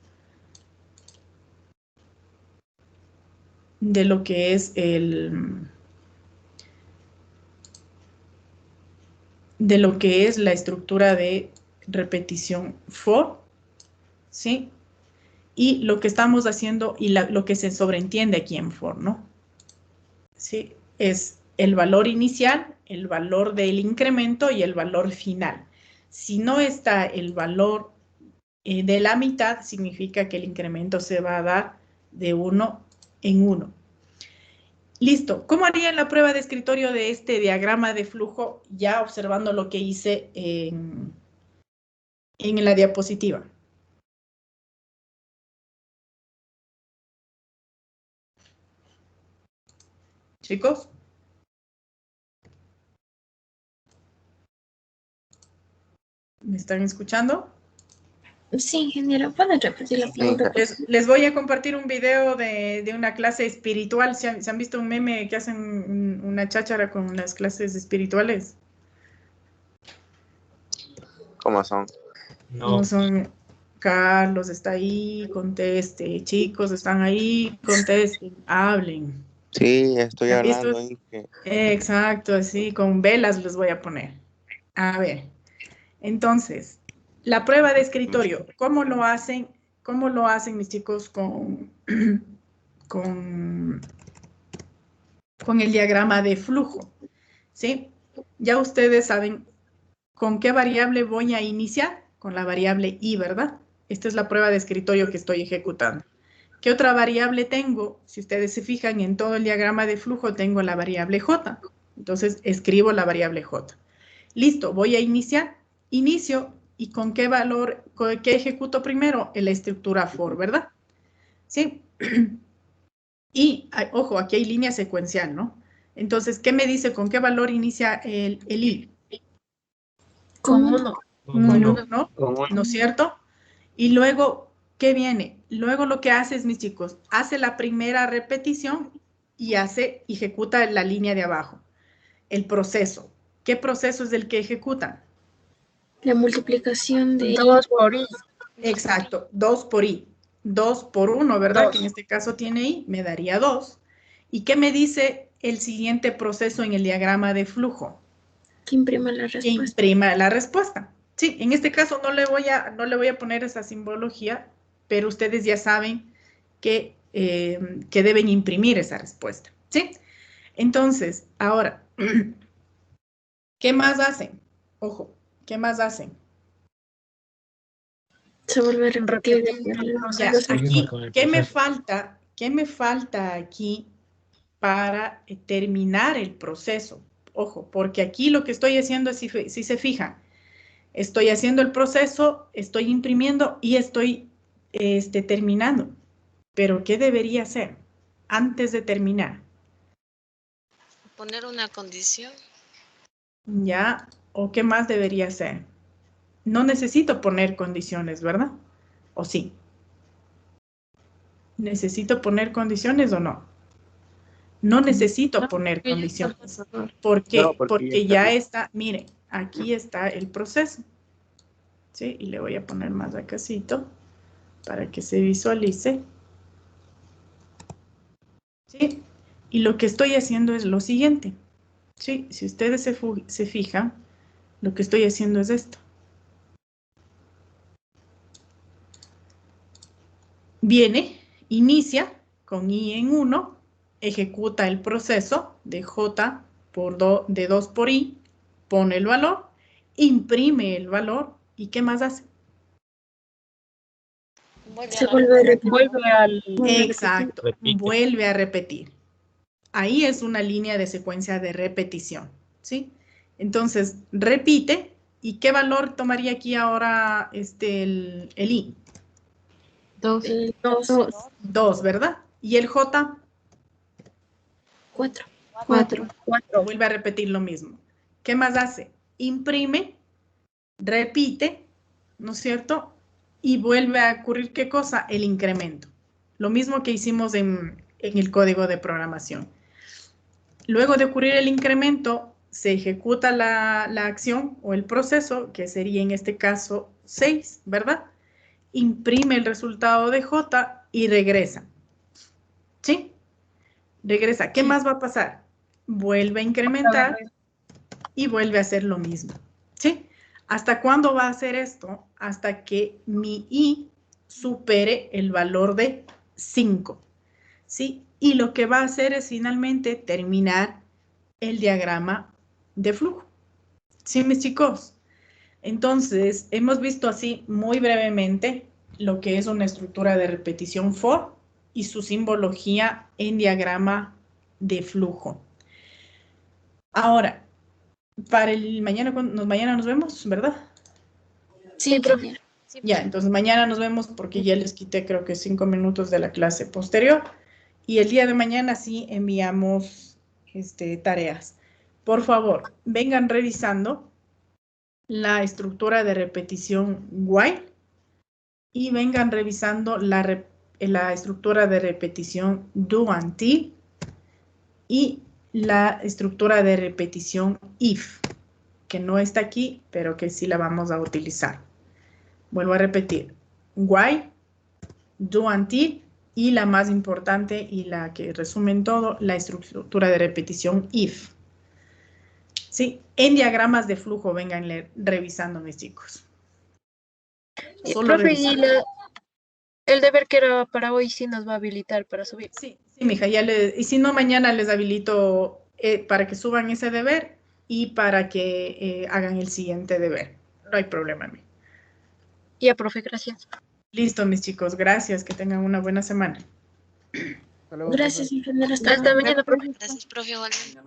la estructura de repetición for, ¿sí? Y lo que estamos haciendo y lo que se sobreentiende aquí en for, ¿no? ¿Sí? Es el valor inicial, el valor del incremento y el valor final. Si no está el valor de la mitad, significa que el incremento se va a dar de 1 en 1. Listo. ¿Cómo harían la prueba de escritorio de este diagrama de flujo ya observando lo que hice en la diapositiva? Chicos. ¿Me están escuchando? Sí, ingeniero, ¿pueden repetir la pregunta? Les voy a compartir un video de una clase espiritual. ¿Se han visto un meme que hacen una cháchara con las clases espirituales? ¿Cómo son? No. Son, Carlos está ahí, conteste. Chicos, están ahí, contesten, hablen. Sí, estoy ¿Han visto? hablando. Exacto, así, con velas les voy a poner. A ver, entonces, la prueba de escritorio, ¿cómo lo hacen? ¿Cómo lo hacen mis chicos con el diagrama de flujo? ¿Sí? Ya ustedes saben con qué variable voy a iniciar, con la variable i, ¿verdad? Esta es la prueba de escritorio que estoy ejecutando. ¿Qué otra variable tengo? Si ustedes se fijan en todo el diagrama de flujo, tengo la variable j. Entonces, escribo la variable j. Listo, voy a iniciar. Inicio, ¿y con qué valor, qué ejecuto primero? En la estructura for, ¿verdad? ¿Sí? Y, ojo, aquí hay línea secuencial, ¿no? Entonces, ¿qué me dice? ¿Con qué valor inicia el i? Con 1. ¿No? ¿No es cierto? Y luego, ¿qué viene? Luego lo que hace es, mis chicos, hace la primera repetición y ejecuta la línea de abajo. El proceso. ¿Qué proceso es el que ejecutan? La multiplicación de 2 por i. Exacto, 2 por i. 2 por 1, ¿verdad? Que en este caso tiene i, me daría 2. ¿Y qué me dice el siguiente proceso en el diagrama de flujo? Que imprima la respuesta. Que imprima la respuesta. Sí, en este caso no le voy a poner esa simbología, pero ustedes ya saben que deben imprimir esa respuesta. ¿Sí? Entonces, ahora, ¿qué más hacen? Ojo, ¿qué más hacen? Se vuelve a repetir. O sea, aquí, ¿qué me falta? ¿Qué me falta aquí para terminar el proceso? Ojo, porque aquí lo que estoy haciendo es, si se fijan, estoy haciendo el proceso, estoy imprimiendo y estoy terminando. Pero, ¿qué debería hacer antes de terminar? Poner una condición. ¿Ya? ¿O qué más debería hacer? No necesito poner condiciones, ¿verdad? ¿O sí? ¿Necesito poner condiciones o no? No necesito poner condiciones. ¿Por qué? No, porque ya está, miren, aquí está el proceso. ¿Sí? Y le voy a poner más acasito para que se visualice. ¿Sí? Y lo que estoy haciendo es lo siguiente. ¿Sí? Si ustedes se fijan, lo que estoy haciendo es esto. Viene, inicia con i en 1, ejecuta el proceso de j de 2 por i, pone el valor, imprime el valor, ¿y qué más hace? Se vuelve a repetir. Exacto, vuelve a repetir. Ahí es una línea de secuencia de repetición, ¿sí? Entonces, repite, ¿y qué valor tomaría aquí ahora el i? 2. 2, ¿verdad? ¿Y el j? 4. Vuelve a repetir lo mismo. ¿Qué más hace? Imprime, repite ¿no es cierto? Y vuelve a ocurrir, ¿qué cosa? El incremento. Lo mismo que hicimos en el código de programación. Luego de ocurrir el incremento, se ejecuta la acción o el proceso, que sería en este caso 6, ¿verdad? Imprime el resultado de J y regresa. ¿Sí? Regresa. ¿Qué más va a pasar? Vuelve a incrementar y vuelve a hacer lo mismo. ¿Sí? ¿Hasta cuándo va a hacer esto? Hasta que mi I supere el valor de 5. ¿Sí? Y lo que va a hacer es finalmente terminar el diagrama de flujo. ¿Sí, mis chicos? Entonces, hemos visto así muy brevemente lo que es una estructura de repetición for y su simbología en diagrama de flujo. Ahora, para el mañana nos vemos, ¿verdad? Sí, profe. Ya, entonces mañana nos vemos porque ya les quité creo que 5 minutos de la clase posterior. Y el día de mañana sí enviamos tareas. Por favor, vengan revisando la estructura de repetición while y vengan revisando la estructura de repetición do until y la estructura de repetición if, que no está aquí, pero que sí la vamos a utilizar. Vuelvo a repetir, while, do until y la más importante y la que resume en todo, la estructura de repetición if. Sí, en diagramas de flujo vengan revisando, mis chicos. Solo Profe, revisando. el deber que era para hoy sí nos va a habilitar para subir. Sí, mija, y si no, mañana les habilito para que suban ese deber y para que hagan el siguiente deber. No hay problema, mija. Ya, profe, gracias. Listo, mis chicos, gracias, que tengan una buena semana. Hasta luego, Gracias, profe. ingeniero. Hasta mañana, profe. Gracias, profe. Igualmente.